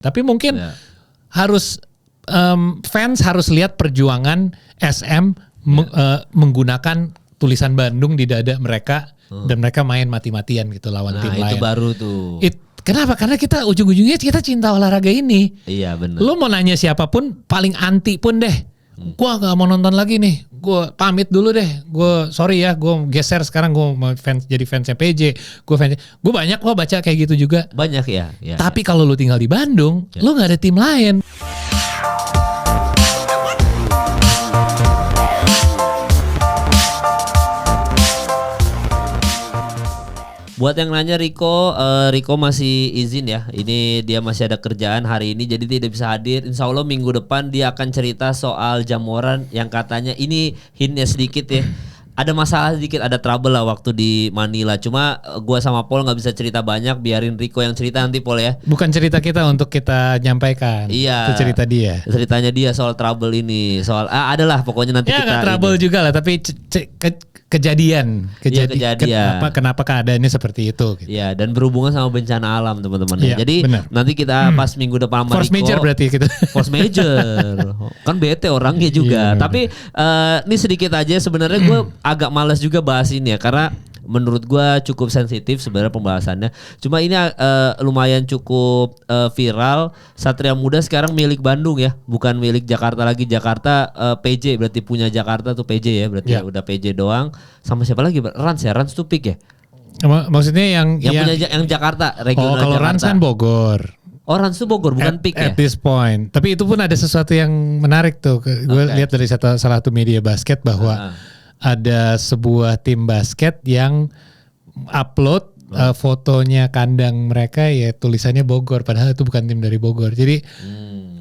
Tapi mungkin harus fans harus lihat perjuangan SM menggunakan tulisan Bandung di dada mereka dan mereka main mati-matian gitu lawan tim lain. Itu baru tuh. Kenapa? Karena kita ujung-ujungnya kita cinta olahraga ini. Iya benar. Lo mau nanya siapapun paling anti pun deh. Gua gak mau nonton lagi nih. Gue pamit dulu deh. Gue sorry ya. Gue geser sekarang. Gue mau jadi fansnya PJ. Gue banyak kok baca kayak gitu juga. Banyak ya. Tapi kalau lu tinggal di Bandung, lu gak ada tim lain. Buat yang nanya Rico masih izin ya. Ini dia masih ada kerjaan hari ini jadi tidak bisa hadir. Insya Allah minggu depan dia akan cerita soal Jamoran yang katanya ini hintnya sedikit ya. Ada masalah sedikit, ada trouble lah waktu di Manila. Cuma gua sama Paul nggak bisa cerita banyak. Biarin Rico yang cerita nanti Paul ya. Bukan cerita kita untuk kita nyampaikan. Iya. Itu cerita dia. Ceritanya dia soal trouble ini. Soal adalah pokoknya nanti ya, kita. Ya nggak trouble ini. juga lah. Tapi kejadian. Kenapa keadaannya seperti itu? Gitu. Ya, dan berhubungan sama bencana alam teman-teman. Ya, jadi bener. nanti kita pas minggu depan sama Force Rico, major berarti kita. Force major. Kan bete orangnya juga. Iya, tapi ini sedikit aja sebenarnya gue agak malas juga bahas ini ya karena menurut gue cukup sensitif sebenarnya pembahasannya. Cuma ini lumayan cukup viral. Satria Muda sekarang milik Bandung ya, bukan milik Jakarta lagi. Jakarta PJ berarti punya Jakarta tuh PJ ya, berarti udah PJ doang. Sama siapa lagi? Rans tuh pick ya. Maksudnya yang punya yang Jakarta regional kalau Jakarta. Rans kan Bogor. Oh Rans tuh Bogor bukan pick ya. At this point. Tapi itu pun ada sesuatu yang menarik tuh. Gue lihat dari salah satu media basket bahwa ada sebuah tim basket yang upload fotonya kandang mereka ya tulisannya Bogor padahal itu bukan tim dari Bogor. Jadi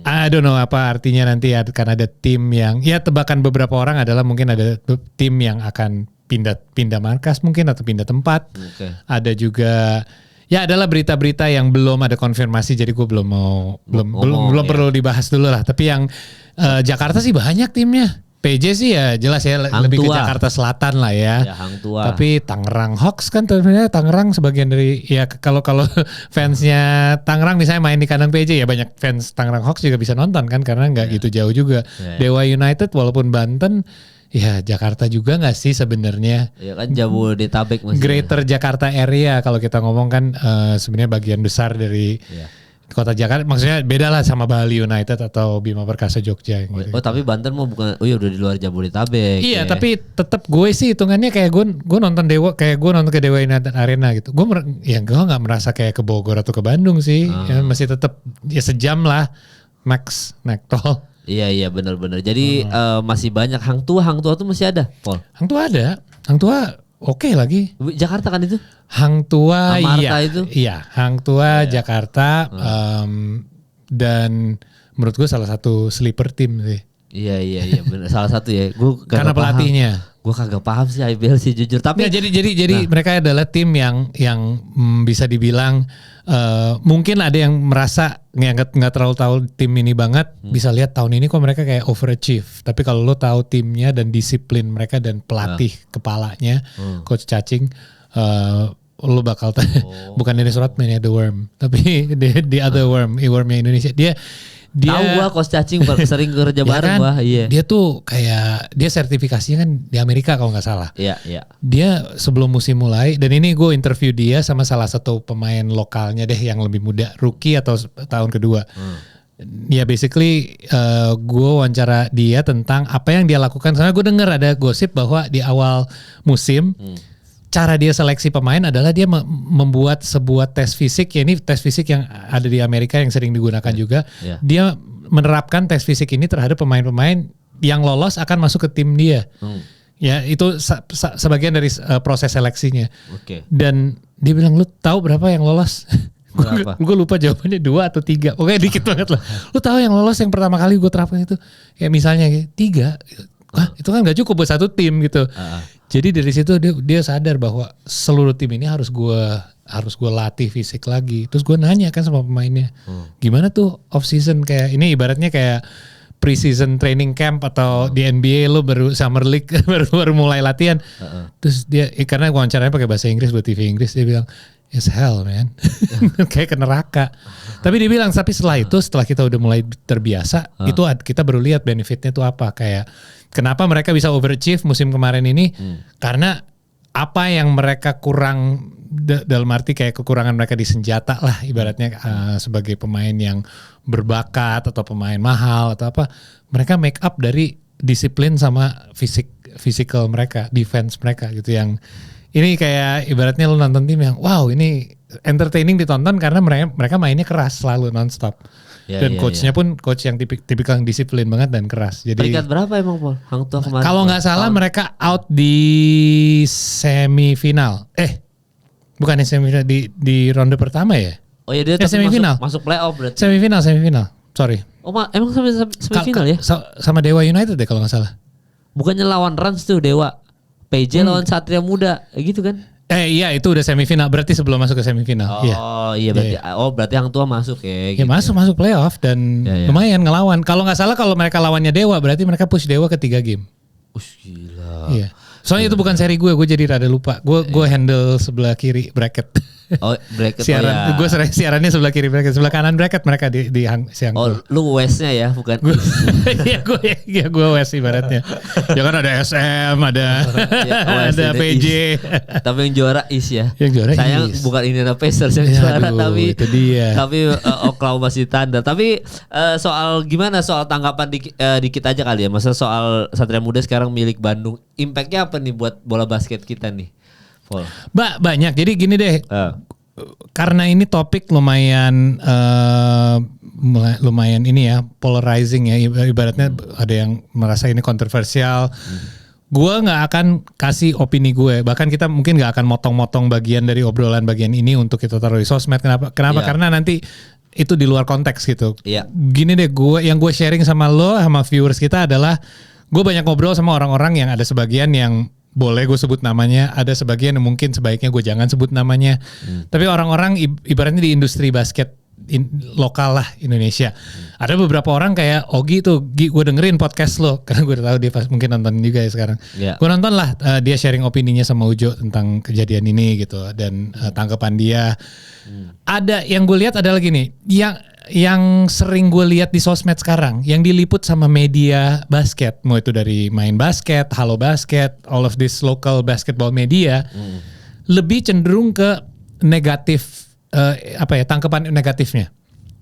I don't know apa artinya nanti karena ada tim yang ya tebakan beberapa orang adalah mungkin ada tim yang akan pindah markas mungkin atau pindah tempat. Ada juga ya adalah berita-berita yang belum ada konfirmasi jadi gue belum perlu dibahas dulu lah. Tapi yang Jakarta sih banyak timnya. PJ sih ya jelas ya lebih ke Jakarta Selatan lah ya. Hang Tua. Tapi Tangerang Hawks kan sebenarnya Tangerang sebagian dari ya kalau fansnya Tangerang misalnya main di kandang PJ ya banyak fans Tangerang Hawks juga bisa nonton kan karena nggak gitu jauh juga. Dewa United walaupun Banten ya Jakarta juga nggak sih sebenarnya. Ya kan Jabodetabek masih. Greater Jakarta area kalau kita ngomong kan sebenarnya bagian besar dari Kota Jakarta, maksudnya beda lah sama Bali United atau Bima Perkasa Jogja. Gitu. Tapi Banten mau bukan, ya udah di luar Jabodetabek. Iya, tapi tetap gue sih hitungannya kayak gue nonton Dewa, kayak gue nonton ke Dewa United Arena gitu. Gue nggak merasa kayak ke Bogor atau ke Bandung sih, ya, masih tetap ya sejam lah max naik tol. Iya benar-benar. Jadi masih banyak Hang Tua tuh masih ada, Paul. Hang Tua oke lagi. Jakarta kan itu? Hang Tua itu? Iya, Hang Tua Jakarta dan menurut gue salah satu sleeper tim sih. Iya benar salah satu ya. Karena pelatihnya. Gue kagak paham sih IBL sih jujur. Tapi jadi mereka adalah tim yang bisa dibilang mungkin ada yang merasa nggak terlalu tahu tim ini banget bisa lihat tahun ini kok mereka kayak overachieve. Tapi kalau lo tahu timnya dan disiplin mereka dan pelatih kepalanya Coach Cacing lo bakal bukan Dennis Rodman ya The Worm tapi the other wormnya Indonesia dia tahu gua Coach Cacing sering kerja bareng gua. Iya. Dia tuh kayak dia sertifikasinya kan di Amerika kalau nggak salah. Iya. Dia sebelum musim mulai dan ini gue interview dia sama salah satu pemain lokalnya deh yang lebih muda, rookie atau tahun kedua. Ya basically gue wawancara dia tentang apa yang dia lakukan. Soalnya gue dengar ada gosip bahwa di awal musim cara dia seleksi pemain adalah dia membuat sebuah tes fisik. Ya ini tes fisik yang ada di Amerika yang sering digunakan juga. Dia menerapkan tes fisik ini terhadap pemain-pemain yang lolos akan masuk ke tim dia. Ya itu sebagian dari proses seleksinya. Dan dia bilang lu tahu berapa yang lolos? Gue lupa jawabannya 2 atau 3. Pokoknya dikit banget lah. Lu tahu yang lolos yang pertama kali gue terapkan itu kayak misalnya 3. Itu kan gak cukup buat satu tim gitu. Jadi dari situ dia sadar bahwa seluruh tim ini harus gue latih fisik lagi. Terus gue nanya kan sama pemainnya, gimana tuh off season kayak ini ibaratnya kayak pre-season training camp atau di NBA lo baru summer league baru mulai latihan. Terus dia karena wawancaranya pakai bahasa Inggris buat TV Inggris dia bilang It's hell man. Kayak ke neraka. Tapi dia bilang, tapi setelah itu, setelah kita udah mulai terbiasa, itu kita baru lihat benefitnya itu apa. Kayak kenapa mereka bisa overachieve musim kemarin ini, karena apa yang mereka kurang, dalam arti kayak kekurangan mereka di senjata lah ibaratnya, sebagai pemain yang berbakat atau pemain mahal atau apa, mereka make up dari disiplin sama physical mereka, defense mereka gitu, yang ini kayak ibaratnya lu nonton tim yang wow ini entertaining ditonton karena mereka mainnya keras selalu nonstop. Dan coachnya pun coach yang tipikal yang disiplin banget dan keras. Jadi peringkat berapa emang Paul? Hang Tuah kemarin. Kalau nggak salah mereka out di semifinal. Bukan semifinal, di ronde pertama ya? Oh ya dia semifinal. Masuk playoff berarti. Semifinal. Sorry. Oh emang sampai semifinal ya? Sama Dewa United deh kalau nggak salah. Bukannya lawan Rans tuh Dewa. PJ lawan Satria Muda, gitu kan? Iya itu udah semifinal, berarti sebelum masuk ke semifinal. Oh iya berarti. Berarti Hang Tuah masuk ya. Ya gitu. masuk playoff dan lumayan ngelawan. Kalau nggak salah kalau mereka lawannya Dewa, berarti mereka push Dewa ke 3 game. Gila. Iya. Soalnya itu bukan seri gue jadi rada lupa. Gue handle sebelah kiri bracket. Oh bracket. Siaran, gue siarannya sebelah kiri bracket, sebelah kanan bracket mereka di Hang Tuah. Lu West-nya ya, bukan? Iya gue West ibaratnya. Ya kan ada SM, ada PJ. Tapi yang juara East ya. Yang juara sayang East. Bukan Indiana Pacers yang juara, tapi itu dia. Tapi Oklahoma City Thunder. Tapi soal gimana soal tanggapan dikit aja kali ya. Masa soal Satria Muda sekarang milik Bandung. Impactnya apa nih buat bola basket kita nih? Banyak. Jadi gini deh. Karena ini topik lumayan ini ya, polarizing ya. Ibaratnya ada yang merasa ini kontroversial. Gue nggak akan kasih opini gue. Bahkan kita mungkin nggak akan motong-motong bagian dari obrolan bagian ini untuk kita taruh di sosmed. Kenapa? Karena nanti itu di luar konteks gitu. Gini deh, yang gue sharing sama lo, sama viewers kita adalah gue banyak ngobrol sama orang-orang yang ada sebagian yang boleh gue sebut namanya, ada sebagian yang mungkin sebaiknya gue jangan sebut namanya. Tapi orang-orang ibaratnya di industri basket lokal lah Indonesia. Ada beberapa orang kayak Ogi tuh, gue dengerin podcast lo karena gue udah tahu dia mungkin nonton juga ya sekarang. Gue nonton lah dia sharing opininya sama Ujo tentang kejadian ini gitu dan tanggapan dia. Ada yang gue lihat adalah gini, yang sering gue lihat di sosmed sekarang, yang diliput sama media basket, mau itu dari Main Basket, Halo Basket, all of this local basketball media, lebih cenderung ke negatif, tangkapan negatifnya.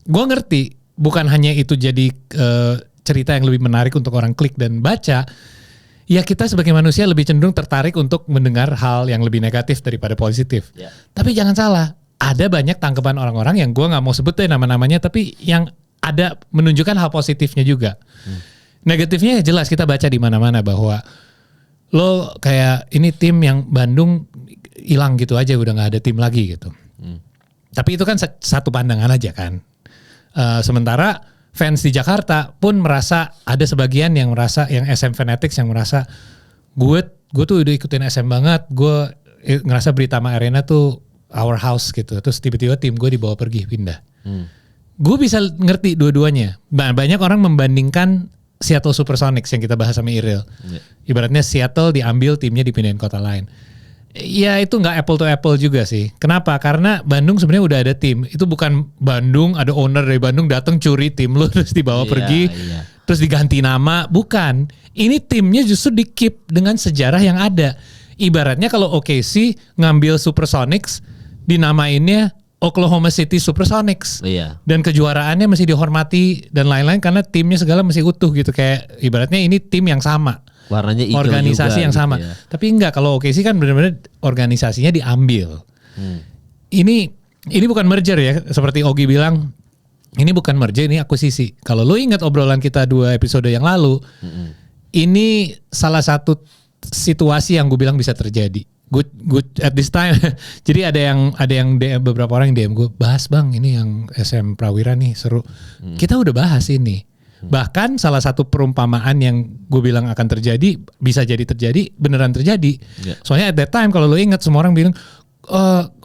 Gue ngerti, bukan hanya itu jadi cerita yang lebih menarik untuk orang klik dan baca. Ya kita sebagai manusia lebih cenderung tertarik untuk mendengar hal yang lebih negatif daripada positif. Tapi jangan salah. Ada banyak tanggapan orang-orang yang gue nggak mau sebut deh nama-namanya, tapi yang ada menunjukkan hal positifnya juga. Negatifnya jelas kita baca di mana-mana bahwa lo kayak ini tim yang Bandung hilang gitu aja, udah nggak ada tim lagi gitu. Tapi itu kan satu pandangan aja kan. Sementara fans di Jakarta pun merasa, ada sebagian yang merasa, yang SM Fanatics yang merasa gue tuh udah ikutin SM banget, gue ngerasa Britama Arena tuh our house gitu, terus tiba-tiba tim gue dibawa pergi pindah. Gue bisa ngerti dua-duanya. Banyak orang membandingkan Seattle Supersonics yang kita bahas sama Iril. Ibaratnya Seattle diambil, timnya dipindahin kota lain. Ya itu nggak apple to apple juga sih. Kenapa? Karena Bandung sebenarnya udah ada tim. Itu bukan Bandung, ada owner dari Bandung datang curi tim lu terus dibawa pergi, terus diganti nama. Bukan. Ini timnya justru di keep dengan sejarah yang ada. Ibaratnya kalau OKC ngambil Supersonics, dinamainnya Oklahoma City Supersonics. Dan kejuaraannya masih dihormati dan lain-lain karena timnya segala masih utuh gitu. Kayak ibaratnya ini tim yang sama. Warnanya hijau organisasi juga, yang sama. gitu ya. Tapi enggak, kalau OKC kan benar-benar organisasinya diambil. Ini bukan merger ya, seperti Ogi bilang. Ini bukan merger, ini akuisisi. Kalau lo ingat obrolan kita 2 episode yang lalu, ini salah satu situasi yang gue bilang bisa terjadi. Good at this time. Jadi ada yang DM, beberapa orang yang DM gue, bahas bang ini yang SM Prawira nih seru. Kita udah bahas ini. Bahkan salah satu perumpamaan yang gue bilang akan terjadi, bisa jadi terjadi, beneran terjadi. Soalnya at that time kalau lo ingat semua orang bilang,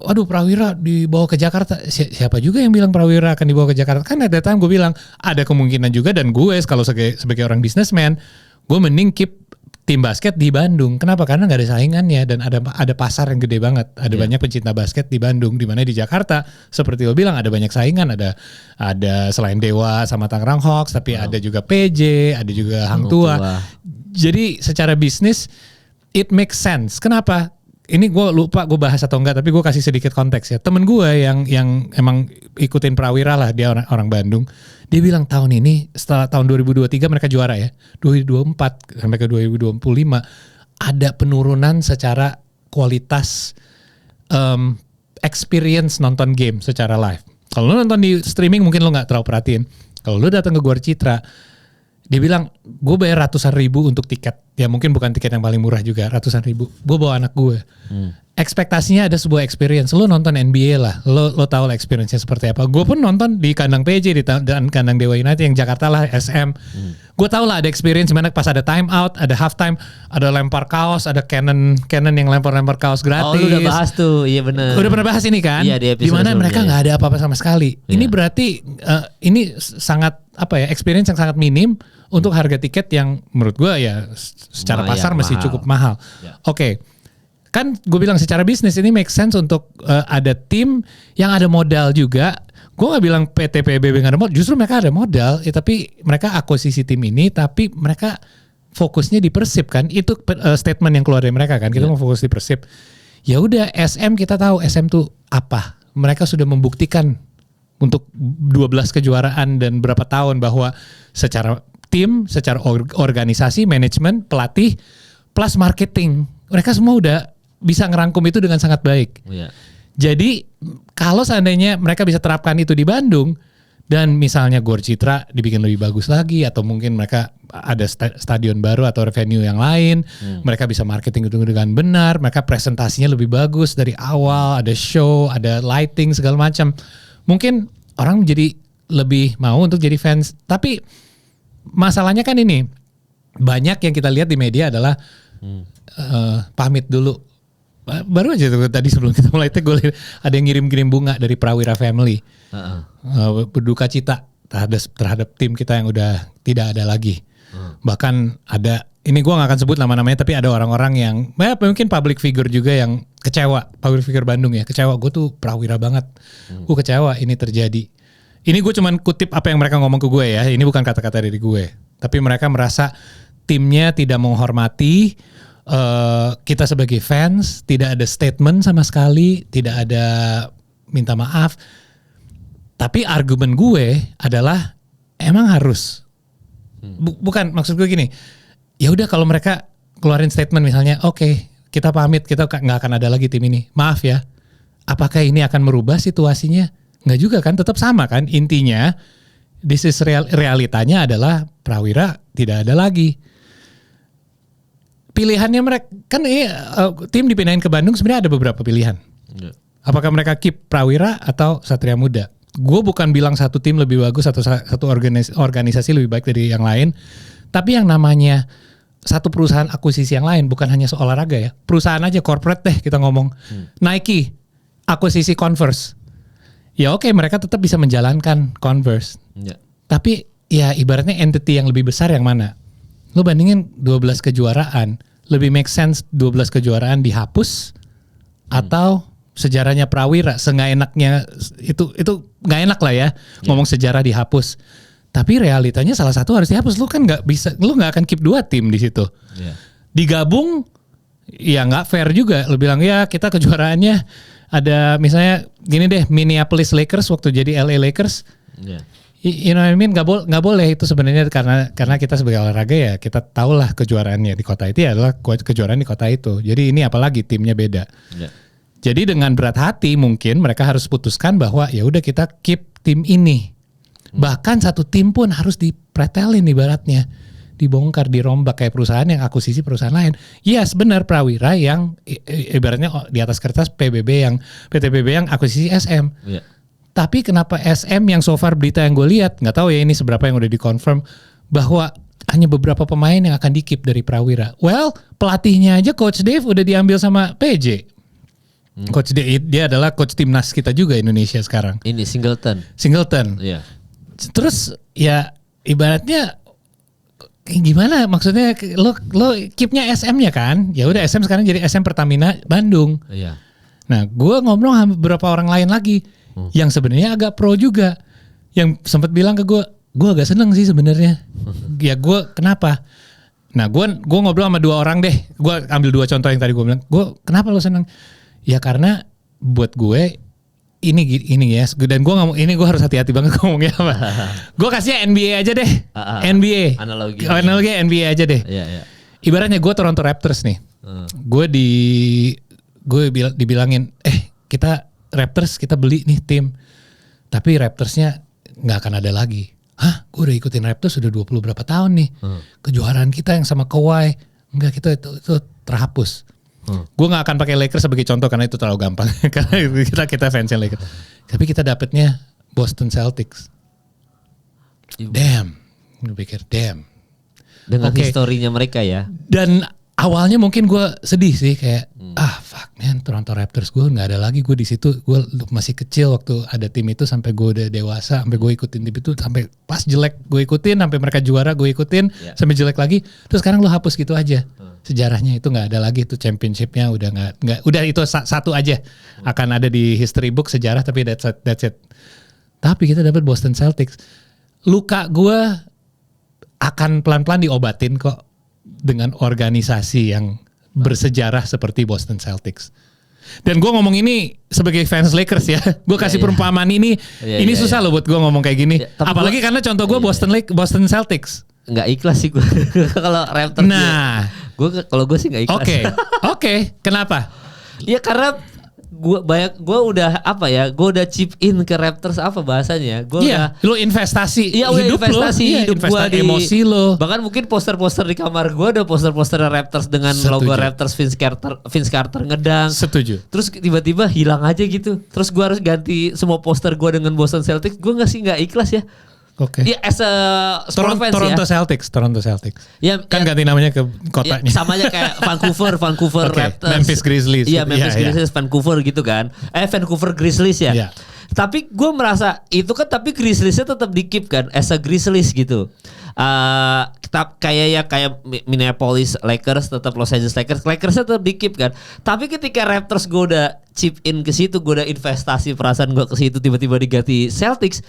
aduh Prawira dibawa ke Jakarta. Siapa juga yang bilang Prawira akan dibawa ke Jakarta? Kan at that time gue bilang ada kemungkinan juga, dan gue kalau sebagai orang businessman, gue mending keep tim basket di Bandung. Kenapa? Karena nggak ada saingannya dan ada pasar yang gede banget. Ada banyak pencinta basket di Bandung. Di mana di Jakarta seperti lo bilang ada banyak saingan. Ada selain Dewa sama Tangerang Hawks, tapi ada juga PJ, ada juga Hang Tua. Jadi secara bisnis it makes sense. Kenapa? Ini gue lupa gue bahas atau enggak, tapi gue kasih sedikit konteks ya. Temen gue yang emang ikutin Prawira lah, dia orang Bandung. Dia bilang tahun ini setelah tahun 2023 mereka juara ya. 2024 sampai ke 2025 ada penurunan secara kualitas experience nonton game secara live. Kalau lo nonton di streaming mungkin lo nggak terlalu perhatiin. Kalau lo datang ke Gor Citra, dia bilang gue bayar ratusan ribu untuk tiket. Ya mungkin bukan tiket yang paling murah juga, ratusan ribu. Gue bawa anak gue. Ekspektasinya ada sebuah experience. Lo nonton NBA lah, lo tahu lah experience-nya seperti apa. Gue pun nonton di kandang PJ, di kandang Dewa United yang Jakarta lah, SM. Gue tahu lah ada experience mana pas ada time out, ada half time, ada lempar kaos, ada Cannon yang lempar kaos gratis. Oh lu udah bahas tuh, iya benar. Udah pernah bahas ini kan? Iya, di episode dimana mereka nggak ada apa-apa sama sekali. Iya. Ini berarti ini sangat experience yang sangat minim untuk harga tiket yang menurut gue ya secara Lumayan pasar masih mahal. cukup mahal. Ya. Oke. Kan gue bilang secara bisnis ini make sense untuk ada tim yang ada modal juga. Gue gak bilang PT PBB gak ada modal, justru mereka ada modal. Ya, tapi mereka akuisisi tim ini, tapi mereka fokusnya di Persib kan. Itu statement yang keluar dari mereka kan. Kita mau fokus di Persib. Ya udah SM kita tahu SM tuh apa. Mereka sudah membuktikan untuk 12 kejuaraan dan berapa tahun bahwa secara tim, secara organisasi, manajemen, pelatih, plus marketing. Mereka semua udah bisa ngerangkum itu dengan sangat baik. Iya. Jadi kalau seandainya mereka bisa terapkan itu di Bandung dan misalnya Gor Citra dibikin lebih bagus lagi atau mungkin mereka ada stadion baru atau venue yang lain, mereka bisa marketing itu dengan benar, mereka presentasinya lebih bagus dari awal, ada show, ada lighting segala macam. Mungkin orang jadi lebih mau untuk jadi fans. Tapi masalahnya kan ini, banyak yang kita lihat di media adalah pamit dulu. Baru aja tuh tadi sebelum kita mulai gue lihat ada yang ngirim bunga dari Prawira Family. Berduka cita terhadap tim kita yang udah tidak ada lagi. Bahkan ada, ini gue gak akan sebut nama-namanya, tapi ada orang-orang yang mungkin public figure juga yang kecewa. Public figure Bandung ya, kecewa. Gue tuh Prawira banget. Gue kecewa ini terjadi. Ini gue cuman kutip apa yang mereka ngomong ke gue ya. Ini bukan kata-kata dari gue. Tapi mereka merasa timnya tidak menghormati kita sebagai fans, tidak ada statement sama sekali, tidak ada minta maaf. Tapi argumen gue adalah emang harus. Bukan, maksud gue gini. Ya udah kalau mereka keluarin statement misalnya, oke, kita pamit, kita nggak akan ada lagi tim ini. Maaf ya. Apakah ini akan merubah situasinya? Nggak juga kan, tetap sama kan. Intinya, realitanya adalah Prawira tidak ada lagi. Pilihannya mereka kan tim dipindahin ke Bandung sebenarnya ada beberapa pilihan. Apakah mereka keep Prawira atau Satria Muda? Gue bukan bilang satu tim lebih bagus atau satu organisasi lebih baik dari yang lain, tapi yang namanya satu perusahaan akuisisi yang lain bukan hanya soal olahraga ya. Perusahaan aja corporate deh kita ngomong. Nike akuisisi Converse. Ya oke, mereka tetap bisa menjalankan Converse. Tapi ya ibaratnya entity yang lebih besar yang mana? Lo bandingin 12 kejuaraan, lebih make sense 12 kejuaraan dihapus atau sejarahnya Prawira enaknya itu nggak enak lah ya ngomong sejarah dihapus. Tapi realitanya salah satu harus dihapus. Lo kan nggak bisa, lo nggak akan keep 2 tim di situ. Digabung ya nggak fair juga. Lo bilang ya kita kejuaraannya ada misalnya gini deh, Minneapolis Lakers waktu jadi LA Lakers. You know what I mean? Nggak boleh itu sebenarnya karena kita sebagai olahraga ya kita tahulah kejuaraannya di kota itu ya adalah kejuaraan di kota itu. Jadi ini apalagi timnya beda. Jadi dengan berat hati mungkin mereka harus putuskan bahwa ya udah kita keep tim ini. Bahkan satu tim pun harus dipretelin ibaratnya, dibongkar, dirombak kayak perusahaan yang akuisisi perusahaan lain. Yes benar Prawira yang ibaratnya di atas kertas PT PBB yang akuisisi SM. Tapi kenapa SM yang so far berita yang gue lihat, nggak tahu ya ini seberapa yang udah dikonfirm bahwa hanya beberapa pemain yang akan di-keep dari Prawira. Well, pelatihnya aja Coach Dave udah diambil sama PJ. Coach Dave dia adalah coach timnas kita juga Indonesia sekarang. Ini Singleton. Iya. Terus ya ibaratnya gimana maksudnya lo keepnya SM-nya kan? Ya udah SM sekarang jadi SM Pertamina Bandung. Iya. Nah, gue ngobrol sama beberapa orang lain lagi yang sebenarnya agak pro juga, yang sempat bilang ke gue agak seneng sih sebenarnya. Ya gue kenapa? Nah, gue ngobrol sama 2 orang deh. Gue ambil 2 contoh yang tadi gue bilang. Gue kenapa lo seneng? Ya karena buat gue ini ya. Dan gue ngomong ini gue harus hati-hati banget ngomongnya apa. Gue kasih NBA aja deh. NBA. Analogi NBA aja deh. Iya. Ibaratnya gue Toronto Raptors nih. Gue dibilangin, kita Raptors kita beli nih tim. Tapi Raptorsnya nggak akan ada lagi. Hah? Gue udah ikutin Raptors sudah 20 berapa tahun nih. Kejuaraan kita yang sama Kawhi, enggak, kita itu terhapus. Gue nggak akan pakai Lakers sebagai contoh karena itu terlalu gampang. Karena kita fansnya Lakers. Tapi kita dapetnya Boston Celtics. Damn. Gue pikir damn. Dengan historinya mereka ya. Dan awalnya mungkin gue sedih sih kayak fuck man, Toronto Raptors gue nggak ada lagi. Gue di situ gue masih kecil waktu ada tim itu, sampai gue udah dewasa, sampai gue ikutin tim itu, sampai pas jelek gue ikutin, sampai mereka juara gue ikutin, sampai jelek lagi. Terus sekarang lo hapus gitu aja sejarahnya, itu nggak ada lagi tuh championshipnya, udah nggak udah itu satu aja akan ada di history book sejarah, tapi that's it. Tapi kita dapat Boston Celtics, luka gue akan pelan-pelan diobatin kok dengan organisasi yang bersejarah seperti Boston Celtics. Dan gue ngomong ini sebagai fans Lakers ya. Gue kasih perumpamaan ini susah loh buat gue ngomong kayak gini. Apalagi karena contoh gue Boston Celtics. Nggak ikhlas sih gue kalau Raptors. Nah, kalau gue sih nggak ikhlas. Oke. Kenapa? Ya karena gue udah gue udah chip in ke Raptors, apa bahasanya? Lo investasi hidup investasi gue di emosi lo. Bahkan mungkin poster-poster di kamar gue ada poster-poster Raptors dengan logo Raptors, Vince Carter ngedang. Setuju. Terus tiba-tiba hilang aja gitu. Terus gue harus ganti semua poster gue dengan Boston Celtics. Gue nggak ikhlas ya. Oke. Ya as a sport fans Toronto ya. Toronto Celtics. Ya, ganti namanya ke kotanya. Ya, sama aja kayak Vancouver Raptors. Memphis Grizzlies. Iya, Memphis Grizzlies, Vancouver gitu kan. Vancouver Grizzlies ya. Yeah. Tapi gue merasa itu kan, tapi Grizzliesnya tetap di-keep kan as a Grizzlies gitu. Kayak Minneapolis Lakers, tetap Los Angeles Lakersnya tetap di-keep kan. Tapi ketika Raptors gue udah chip in ke situ, gue udah investasi perasaan gue ke situ, tiba-tiba diganti Celtics,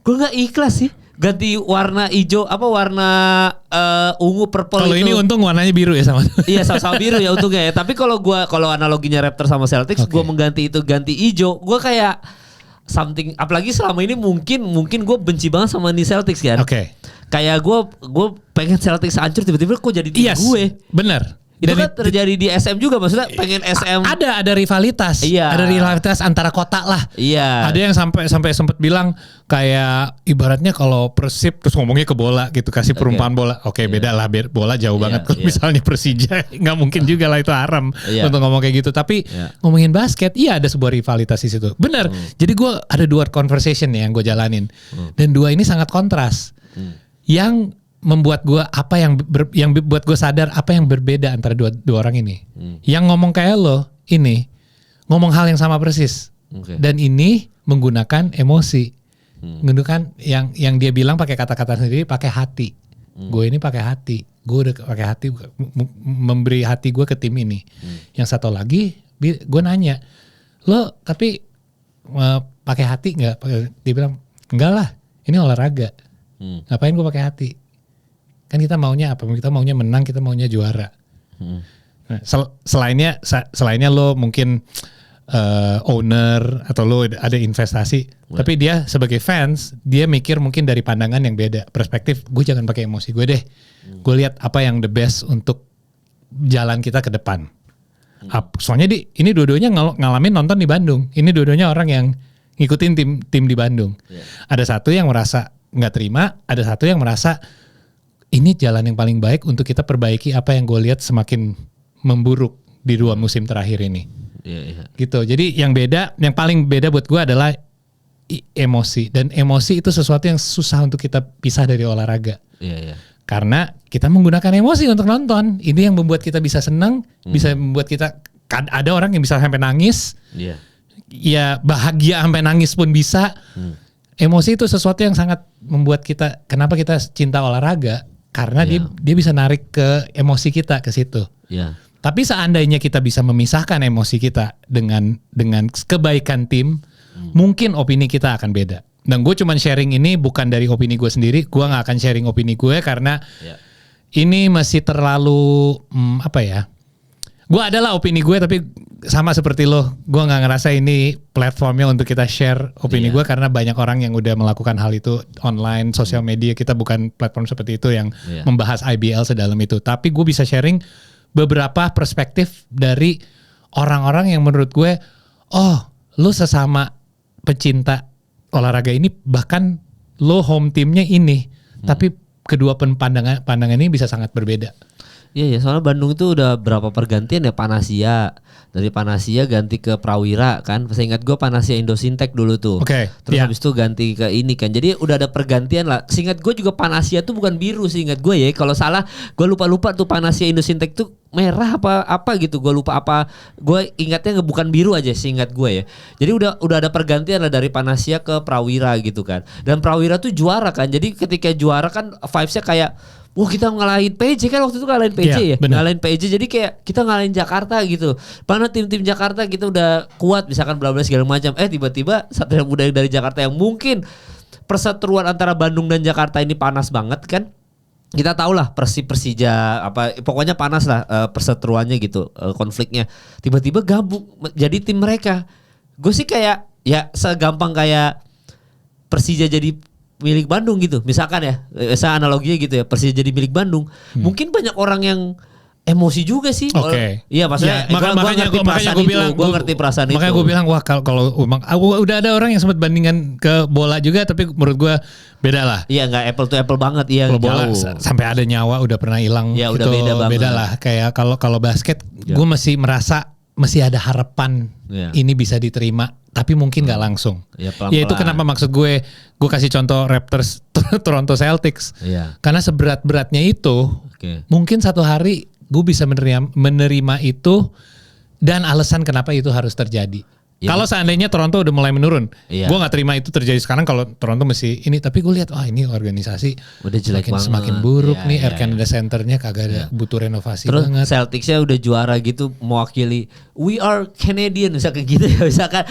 gue nggak ikhlas sih. Ganti warna hijau, warna ungu purple. Kalau ini untung warnanya biru ya sama. Iya, sama-sama biru ya untungnya ya. Tapi kalau analoginya Raptors sama Celtics, gue mengganti itu ganti hijau, gue kayak something. Apalagi selama ini mungkin gue benci banget sama nih Celtics kan. Kayak gue pengen Celtics hancur, tiba-tiba kok jadi tim gue. Bener. Itu kan terjadi di SM juga, maksudnya pengen SM. Ada rivalitas. Iya. Ada rivalitas antara kota lah. Iya. Ada yang sampai sempat bilang kayak ibaratnya kalau Persib terus ngomongnya ke bola gitu, kasih perumpamaan bola. Beda lah, bola jauh banget. Kalau misalnya Persija nggak mungkin juga lah, itu haram untuk ngomong kayak gitu. Tapi ngomongin basket, ada sebuah rivalitas di situ. Bener. Jadi gue ada 2 conversation yang gue jalanin, dan 2 ini sangat kontras. Yang membuat gue yang buat gue sadar apa yang berbeda antara dua orang ini. Yang ngomong kayak lo ini ngomong hal yang sama persis, dan ini menggunakan emosi, menggunakan yang dia bilang pakai kata-kata sendiri, pakai hati. Gue ini pakai hati, gue udah pakai hati, memberi hati gue ke tim ini. Yang satu lagi gue nanya, lo tapi pakai hati nggak? Dia bilang enggak lah, ini olahraga. Ngapain gue pakai hati? Kan kita maunya apa? Kita maunya menang, kita maunya juara. Nah, selainnya lo mungkin owner atau lo ada investasi, tapi dia sebagai fans, dia mikir mungkin dari pandangan yang beda, perspektif. Gue jangan pakai emosi gue deh. Gue lihat apa yang the best untuk jalan kita ke depan. Soalnya ini dua-duanya ngalamin nonton di Bandung. Ini dua-duanya orang yang ngikutin tim di Bandung. Ada satu yang merasa nggak terima, ada satu yang merasa ini jalan yang paling baik untuk kita perbaiki apa yang gue lihat semakin memburuk di 2 musim terakhir ini. Gitu. Jadi yang paling beda buat gue adalah emosi. Dan emosi itu sesuatu yang susah untuk kita pisah dari olahraga. Karena kita menggunakan emosi untuk nonton. Ini yang membuat kita bisa senang, bisa membuat kita, ada orang yang bisa sampai nangis. Ya bahagia sampai nangis pun bisa. Emosi itu sesuatu yang sangat membuat kita, kenapa kita cinta olahraga? karena dia bisa narik ke emosi kita ke situ. Iya. Tapi seandainya kita bisa memisahkan emosi kita dengan kebaikan tim, mungkin opini kita akan beda. Dan gue cuman sharing ini bukan dari opini gue sendiri, gue nggak akan sharing opini gue karena ini masih terlalu gue adalah opini gue tapi sama seperti lo, gue nggak ngerasa ini platformnya untuk kita share opini gue karena banyak orang yang udah melakukan hal itu online, sosial media. Kita bukan platform seperti itu yang membahas IBL sedalam itu. Tapi gue bisa sharing beberapa perspektif dari orang-orang yang menurut gue, lo sesama pecinta olahraga ini, bahkan lo home timnya ini, tapi kedua pandangan ini bisa sangat berbeda. Iya, soalnya Bandung itu udah berapa pergantian ya, Panasia. Dari Panasia ganti ke Prawira kan. Saya ingat gue Panasia Indosintek dulu tuh. Terus habis itu ganti ke ini kan. Jadi udah ada pergantian lah. Seingat gue juga Panasia tuh bukan biru seingat gue ya. Kalau salah gue lupa tuh Panasia Indosintek tuh merah apa gitu. Gue lupa apa. Gue ingatnya bukan biru aja seingat gue ya. Jadi udah ada pergantian lah dari Panasia ke Prawira gitu kan. Dan Prawira tuh juara kan. Jadi ketika juara kan vibes-nya kayak wah kita ngalahin PJ kan waktu itu ngalahin PJ ya. Ngalahin PJ jadi kayak kita ngalahin Jakarta gitu. Padahal tim-tim Jakarta kita udah kuat misalkan bla bla segala macam. Tiba-tiba Satria Muda dari Jakarta yang mungkin perseteruan antara Bandung dan Jakarta ini panas banget kan. Kita tahu lah Persija pokoknya panas lah perseteruannya gitu, konfliknya. Tiba-tiba gabung jadi tim mereka. Gue sih kayak ya segampang kayak Persija jadi milik Bandung gitu. Misalkan ya, saya analoginya gitu ya, Persija jadi milik Bandung. Mungkin banyak orang yang emosi juga sih. Iya, maksudnya makanya gue ngerti perasaan itu. Makanya gue bilang wah kalau udah ada orang yang sempat bandingkan ke bola juga, tapi menurut gue beda lah. Iya, nggak apple to apple banget. Iya, kalau bola sampai ada nyawa udah pernah hilang. Ya udah beda lah. Kayak kalau basket, gue masih merasa masih ada harapan ini bisa diterima, tapi mungkin nggak langsung. Ya itu kenapa maksud gue kasih contoh Raptors Toronto Celtics. Karena seberat-beratnya itu, mungkin satu hari gue bisa menerima itu dan alasan kenapa itu harus terjadi. Kalau seandainya Toronto udah mulai menurun, gue nggak terima itu terjadi sekarang. Kalau Toronto masih ini, tapi gue lihat wah ini organisasi udah jelek semakin buruk nih. Air Canada Centernya kagak ada, butuh renovasi terus banget. Celticsnya udah juara gitu, mewakili we are Canadian misalkan gitu ya, misalkan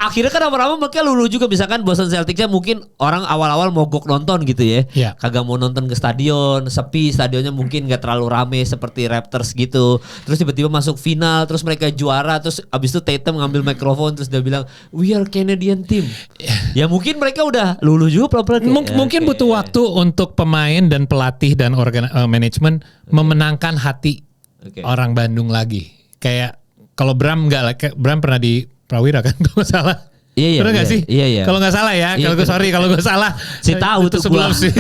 akhirnya kan lama-lama makanya lulu juga, misalkan Boston Celticsnya mungkin orang awal-awal mogok nonton gitu ya, kagak mau nonton ke stadion, sepi stadionnya, mungkin nggak terlalu rame seperti Raptors gitu. Terus tiba-tiba masuk final, terus mereka juara, terus abis itu Tatum ngambil mikrofon terus dia bilang we are Canadian team. Ya mungkin mereka udah lulu juga pelan-pelan. Mungkin butuh waktu untuk pemain dan pelatih dan manajemen memenangkan hati orang Bandung lagi. Kayak kalau Bram enggak lah, Bram pernah di Prawira kan kalau nggak salah. Iya, gak sih? Iya. Kalau nggak salah ya, kalau gue salah. Si tahu itu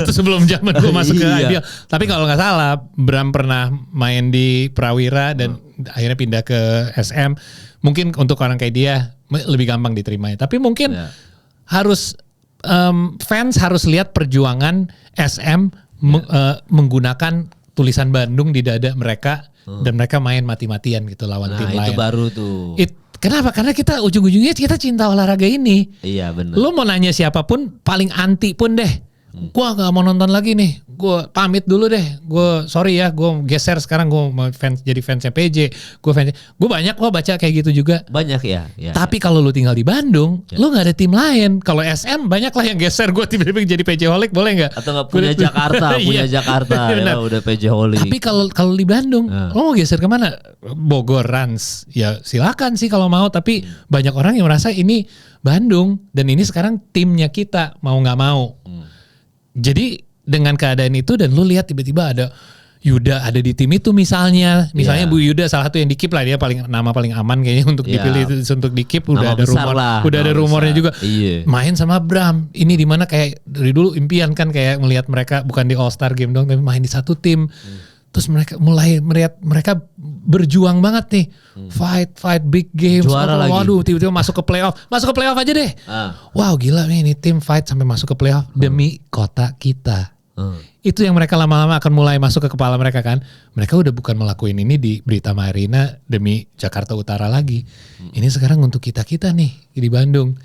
sebelum zaman gue masuk ke IBL. Tapi kalau nggak salah, Bram pernah main di Prawira dan akhirnya pindah ke SM. Mungkin untuk orang kayak dia lebih gampang diterimanya. Tapi mungkin harus fans harus lihat perjuangan SM menggunakan tulisan Bandung di dada mereka dan mereka main mati-matian gitu lawan tim lain. Itu baru tuh. Kenapa? Karena kita ujung-ujungnya kita cinta olahraga ini. Iya benar. Lu mau nanya siapapun, paling anti pun deh. Gua gak mau nonton lagi nih. Gue pamit dulu deh. Gue sorry ya, gue geser sekarang gue mau jadi fansnya PJ. Gue banyak kok baca kayak gitu juga. Banyak ya. Tapi kalau lu tinggal di Bandung, lu nggak ada tim lain. Kalau SM banyak lah yang geser. Gue tiba-tiba jadi PJ Holic, boleh nggak? Atau nggak punya Jakarta, ya udah PJ Holic. Tapi kalau di Bandung, lo mau geser kemana? Bogor, Rans, ya silakan sih kalau mau. Tapi banyak orang yang merasa ini Bandung dan ini sekarang timnya kita mau nggak mau. Jadi dengan keadaan itu dan lu lihat tiba-tiba ada Yuda ada di tim itu misalnya Bu Yuda salah satu yang di keep lah, dia nama paling aman kayaknya untuk dipilih untuk di keep. Udah ada rumornya juga main sama Bram ini dimana kayak dari dulu impian kan kayak melihat mereka bukan di All Star Game dong tapi main di satu tim. Terus mereka mulai melihat mereka berjuang banget nih, fight big games. Waduh, tiba-tiba masuk ke playoff aja deh. Wow gila nih ini tim fight sampai masuk ke playoff demi kota kita. Itu yang mereka lama-lama akan mulai masuk ke kepala mereka kan. Mereka udah bukan melakukan ini di Britama Arena demi Jakarta Utara lagi. Ini sekarang untuk kita nih di Bandung.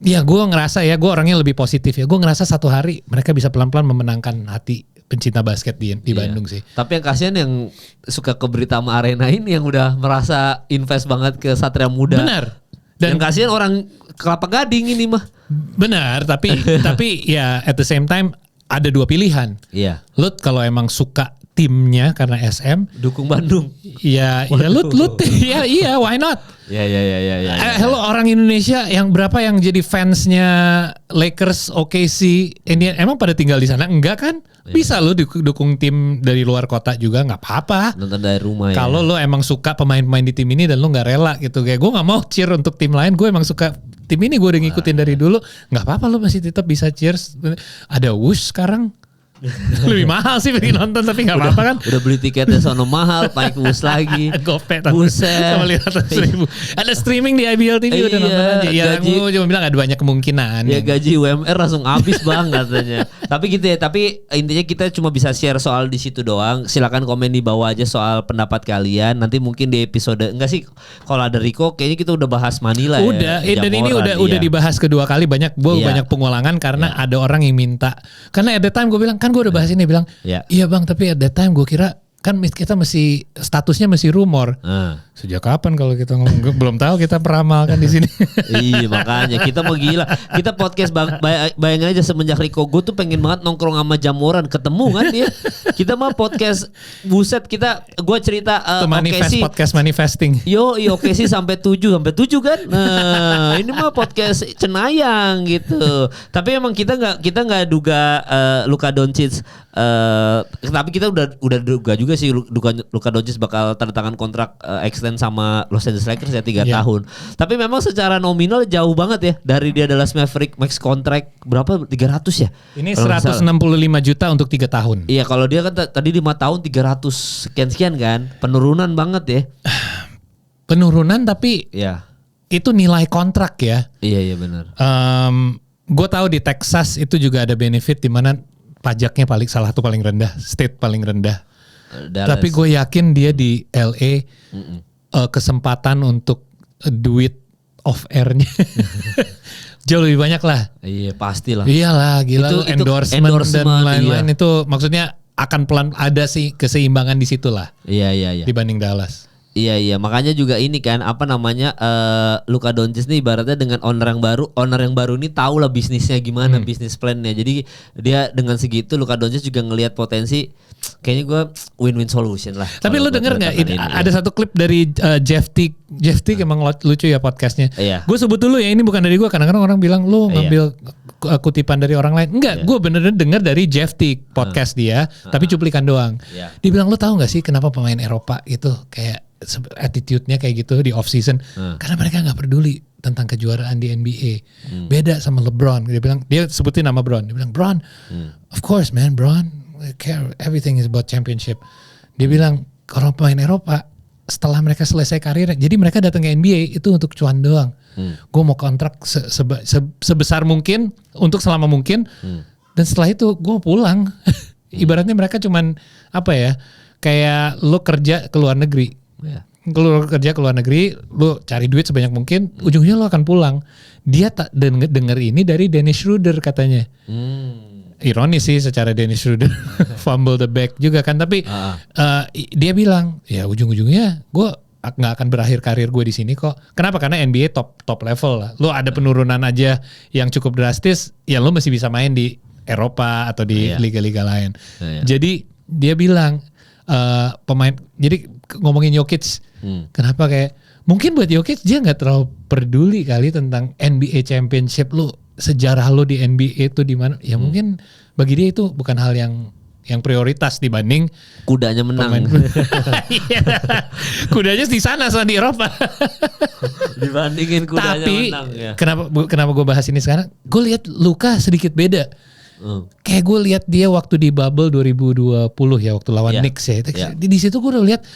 Ya gue ngerasa ya, gue orangnya lebih positif ya. Gue ngerasa satu hari mereka bisa pelan-pelan memenangkan hati pencinta basket di Bandung sih. Tapi yang kasihan yang suka ke Britama Arena ini yang udah merasa invest banget ke Satria Muda. Benar. Dan yang kasihan orang Kelapa Gading ini mah. Benar, tapi ya at the same time ada dua pilihan. Iya. Lu kalau emang suka timnya karena SM, dukung Bandung. Ya lu ya iya, why not? Ya. Hello orang Indonesia yang berapa yang jadi fansnya Lakers, OKC, Indian emang pada tinggal di sana? Enggak kan? Bisa lu dukung tim dari luar kota juga nggak apa-apa. Nonton dari rumah ya. Kalau lu emang suka pemain-pemain di tim ini dan lu nggak rela gitu, kayak gue nggak mau cheer untuk tim lain, gue emang suka tim ini, gue udah ngikutin dari dulu, nggak apa-apa lu masih tetap bisa cheers. Ada Wush sekarang. Lebih mahal sih pergi nonton tapi nggak apa-apa kan. Udah beli tiketnya sono mahal, naik bus lagi. Gopet Buset. sama 500.000. Ada streaming di IBL TV udah nonton aja. Ya gue cuma bilang ada banyak kemungkinan. Ya gaji UMR langsung habis bang katanya. Tapi gitu ya. Tapi intinya kita cuma bisa share soal di situ doang. Silakan komen di bawah aja soal pendapat kalian. Nanti mungkin di episode enggak sih kalau ada Rico kayaknya kita udah bahas Manila udah, ya. Dan ini udah dibahas kedua kali banyak pengulangan karena ada orang yang minta. Karena at the time gue bilang kan gue udah bahas ini, bilang iya bang tapi at that time gue kira kan kita masih statusnya masih rumor. Sejak kapan kalau kita ngomong belum tahu, kita peramal kan di sini. Iya makanya kita mau gila. Kita podcast bayangin aja semenjak Rico gue tuh pengen banget nongkrong sama Jamoran, ketemu kan dia. Kita mah podcast buset gue cerita podcast manifesting. Oke sih sampai 7 kan. Nah, ini mah podcast cenayang gitu. Tapi emang kita nggak duga Luka Doncic tapi kita udah duga juga sih Luka Doncic bakal tanda tangan kontrak extend sama Los Angeles Lakers ya 3 tahun. Tapi memang secara nominal jauh banget ya dari dia Dallas Maverick max kontrak berapa 300 ya? Ini 165 juta untuk 3 tahun. Iya, kalau dia kan tadi 5 tahun 300 sekian kan. Penurunan banget ya. Penurunan tapi itu nilai kontrak ya. Iya benar. Gue tahu di Texas itu juga ada benefit di mana pajaknya salah satu paling rendah, state paling rendah. Dallas. Tapi gue yakin dia di LA kesempatan untuk duit off airnya jauh lebih banyak lah. Iya pastilah. Iyalah gila itu endorsement dan lain-lain itu maksudnya akan pelan ada sih keseimbangan di situ lah. Iya. Dibanding Dallas. Iya makanya juga ini kan Luka Doncic nih ibaratnya dengan owner yang baru ini tahu lah bisnisnya gimana, bisnis plannya. Jadi dia dengan segitu Luka Doncic juga ngelihat potensi, kayaknya gue win-win solution lah. Tapi lu denger nggak? Ada satu klip dari Jeff Teague emang lucu ya podcastnya. Iya. Gue sebut dulu ya, ini bukan dari gue. Kadang-kadang orang bilang lu ngambil kutipan dari orang lain. Enggak, gue bener-bener denger dari Jeff Teague podcast dia, tapi cuplikan doang. Dia bilang lu tahu nggak sih kenapa pemain Eropa itu kayak attitude-nya kayak gitu di off season? Karena mereka nggak peduli tentang kejuaraan di NBA. Beda sama LeBron. Dia sebutin nama Bron. Dia bilang Bron, of course man, Bron care, everything is about championship. Dia bilang kalau pemain Eropa setelah mereka selesai karir, jadi mereka datang ke NBA itu untuk cuan doang. Gue mau kontrak sebesar mungkin untuk selama mungkin, dan setelah itu gue pulang. Ibaratnya mereka cuman kayak lo kerja ke luar negeri. Lu kerja ke luar negeri, lu cari duit sebanyak mungkin, ujungnya lu akan pulang. Dia tak denger ini dari Dennis Schroeder katanya. Ironis sih secara Dennis Schroeder fumble the bag juga kan, tapi dia bilang ya ujung-ujungnya gue nggak akan berakhir karir gue di sini kok. Kenapa? Karena NBA top level lah. Lu ada penurunan aja yang cukup drastis, ya lu masih bisa main di Eropa atau di liga-liga lain. Jadi dia bilang pemain, jadi ngomongin Jokic, kenapa kayak mungkin buat Jokic dia nggak terlalu peduli kali tentang NBA Championship, lu sejarah lu di NBA itu di mana, ya mungkin bagi dia itu bukan hal yang prioritas dibanding kudanya menang. Kudanya di sana di Eropa. Dibandingin kudanya menang. Kenapa gue bahas ini sekarang? Gue lihat Luka sedikit beda. Kayak gue lihat dia waktu di bubble 2020 ya, waktu lawan Knicks ya. Di situ gue udah lihat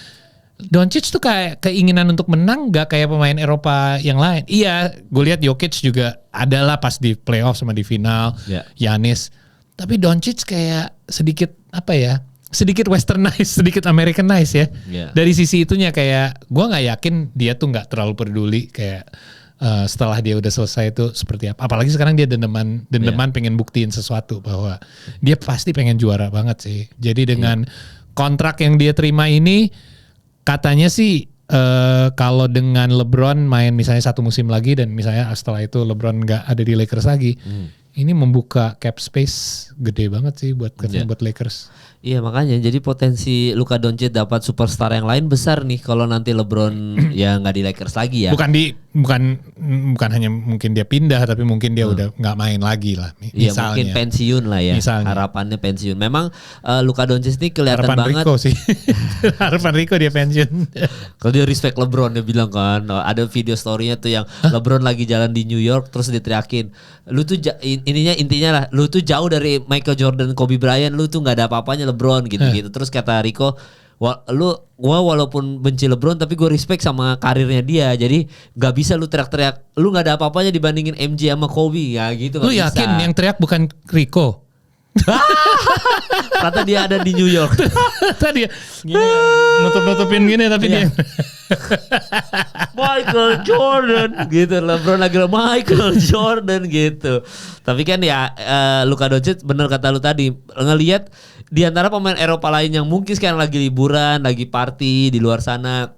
Doncic tuh kayak keinginan untuk menang, gak kayak pemain Eropa yang lain. Iya, gue lihat Jokic juga adalah pas di playoff sama di final, Giannis. Tapi Doncic kayak sedikit sedikit westernized, sedikit Americanized ya. Dari sisi itunya kayak gue nggak yakin dia tuh nggak terlalu peduli kayak setelah dia udah selesai itu seperti apa. Apalagi sekarang dia dendeman pengen buktiin sesuatu bahwa dia pasti pengen juara banget sih. Jadi dengan kontrak yang dia terima ini katanya sih kalau dengan LeBron main misalnya 1 musim lagi dan misalnya setelah itu LeBron nggak ada di Lakers lagi, ini membuka cap space gede banget sih buat Lakers. Iya makanya jadi potensi Luka Doncic dapat superstar yang lain besar nih kalau nanti LeBron ya nggak di Lakers lagi ya. Bukan hanya mungkin dia pindah tapi mungkin dia udah nggak main lagi lah. Iya mungkin pensiun lah ya. Misalnya. Harapannya pensiun. Memang Luka Doncic ini kelihatan harapan banget. Rico sih. Harapan Rico dia pensiun. Kalau dia respect LeBron dia bilang kan ada video story-nya tuh yang LeBron lagi jalan di New York terus diteriakin lu tuh intinya lah lu tuh jauh dari Michael Jordan, Kobe Bryant, lu tuh nggak ada apa-apanya LeBron gitu. Terus kata Rico, gua walaupun benci LeBron tapi gue respect sama karirnya dia. Jadi nggak bisa lu teriak-teriak, lu nggak ada apa-apanya dibandingin MJ sama Kobe ya gitu. Lu yakin bisa. Yang teriak bukan Rico? Ternyata dia ada di New York. Tadi nutup-nutupin gini tapi dia Michael Jordan gitu. LeBron lagi Michael Jordan gitu. Tapi kan ya Luka Doncic bener kata lu tadi, ngelihat di antara pemain Eropa lain yang mungkin sekarang lagi liburan, lagi party di luar sana,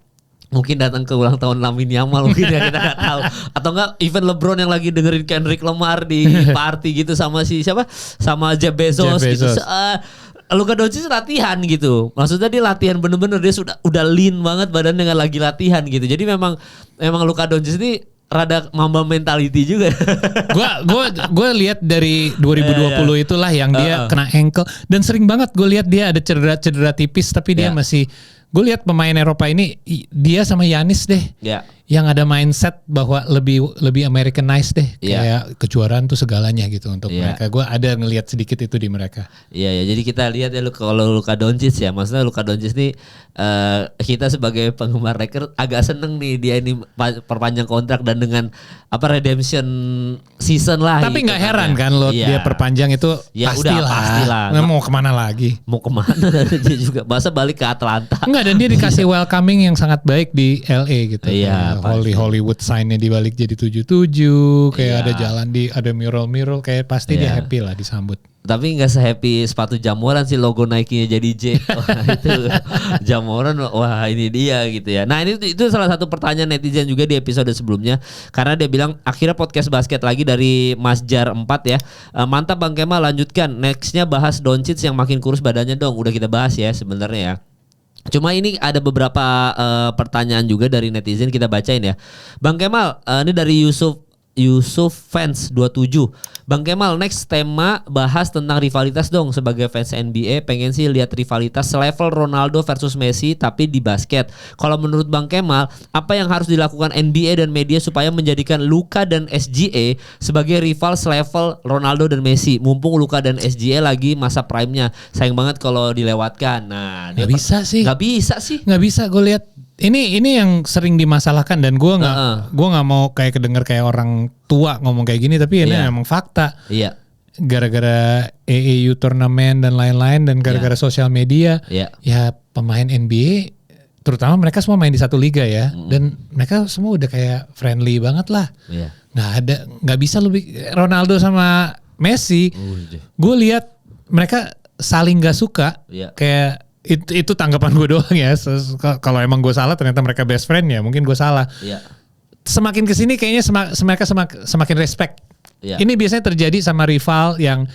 mungkin datang ke ulang tahun Lamine Yamal mungkin ya kita nggak tahu, atau enggak even LeBron yang lagi dengerin Kendrick Lamar di party gitu sama sama Jeff Bezos. Gitu. Luka Doncic latihan gitu, maksudnya dia latihan bener-bener, dia udah lean banget badan dengan lagi latihan gitu. Jadi memang Luka Doncic ini rada mamba mentality juga. Gue lihat dari 2020 itulah yang dia kena ankle dan sering banget gue lihat dia ada cedera tipis tapi dia masih. Gue lihat pemain Eropa ini dia sama Giannis deh, yang ada mindset bahwa lebih Americanized deh, kayak kejuaraan tuh segalanya gitu untuk mereka. Gue ada ngelihat sedikit itu di mereka. Iya, jadi kita lihat ya kalau Luka Doncic ya, maksudnya Luka Doncic nih kita sebagai penggemar Lakers agak seneng nih dia ini perpanjang kontrak dan dengan redemption season lah. Tapi nggak heran kan lo dia perpanjang itu pastilah. Nggak mau kemana lagi? Mau kemana dia juga? Masa balik ke Atlanta? Enggak, dan dia dikasih welcoming yang sangat baik di LA gitu. Iya. Hollywood sign-nya dibalik jadi 77, kayak ada jalan ada mural kayak pasti dia happy lah disambut. Tapi nggak se-happy sepatu Jamoran sih, logo Nike-nya jadi J. Wah, itu Jamoran, wah ini dia gitu ya. Nah itu salah satu pertanyaan netizen juga di episode sebelumnya, karena dia bilang akhirnya podcast basket lagi dari Mas Jar 4 ya. Mantap Bang Kemal, lanjutkan. Nextnya bahas Doncic yang makin kurus badannya dong. Udah kita bahas ya sebenarnya ya. Cuma ini ada beberapa pertanyaan juga dari netizen, kita bacain ya. Bang Kemal, ini dari Yusuf Fans 27. Bang Kemal, next tema bahas tentang rivalitas dong. Sebagai fans NBA pengen sih lihat rivalitas selevel Ronaldo versus Messi tapi di basket. Kalau menurut Bang Kemal, apa yang harus dilakukan NBA dan media supaya menjadikan Luka dan SGA sebagai rival selevel Ronaldo dan Messi? Mumpung Luka dan SGA lagi masa prime-nya. Sayang banget kalau dilewatkan. Nah, Gak bisa sih. Gak bisa, gue lihat. Ini yang sering dimasalahkan dan gue nggak mau kayak kedenger kayak orang tua ngomong kayak gini, tapi ini memang fakta. Iya. Gara-gara AAU turnamen dan lain-lain dan gara-gara sosial media, ya pemain NBA terutama mereka semua main di satu liga ya, dan mereka semua udah kayak friendly banget lah. Nggak bisa lebih Ronaldo sama Messi. Gue lihat mereka saling nggak suka, kayak itu tanggapan gue doang ya. Kalau emang gue salah ternyata mereka best friend ya, mungkin gue salah. Semakin kesini kayaknya mereka semakin respect. Ini biasanya terjadi sama rival yang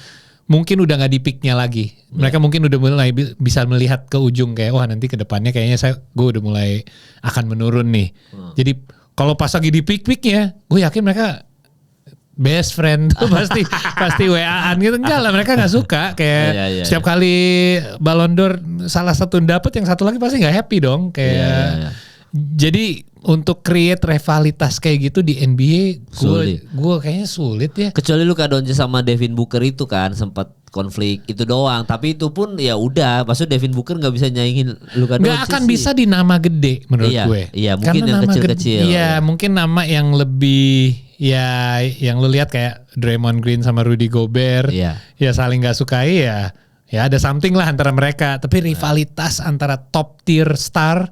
mungkin udah nggak di peaknya lagi. Mereka mungkin udah mulai bisa melihat ke ujung kayak wah nanti kedepannya kayaknya gue udah mulai akan menurun nih. Jadi kalau pas lagi di peaknya, gue yakin mereka best friend tuh pasti WA-an gitu. Enggak lah, mereka nggak suka kayak setiap kali Ballon d'Or salah satu dapet yang satu lagi pasti nggak happy dong kayak. Jadi untuk create rivalitas kayak gitu di NBA gue kayaknya sulit ya. Kecuali Luka Doncic sama Devin Booker itu kan sempat konflik itu doang, tapi itu pun ya udah, maksudnya Devin Booker nggak bisa nyaingin Luka Doncic. Nggak akan bisa di nama gede menurut gue. Iya, mungkin karena yang kecil-kecil. Iya, mungkin nama yang lebih ya yang lu lihat kayak Draymond Green sama Rudy Gobert. Ya saling nggak sukai ya ada something lah antara mereka. Tapi rivalitas antara top tier star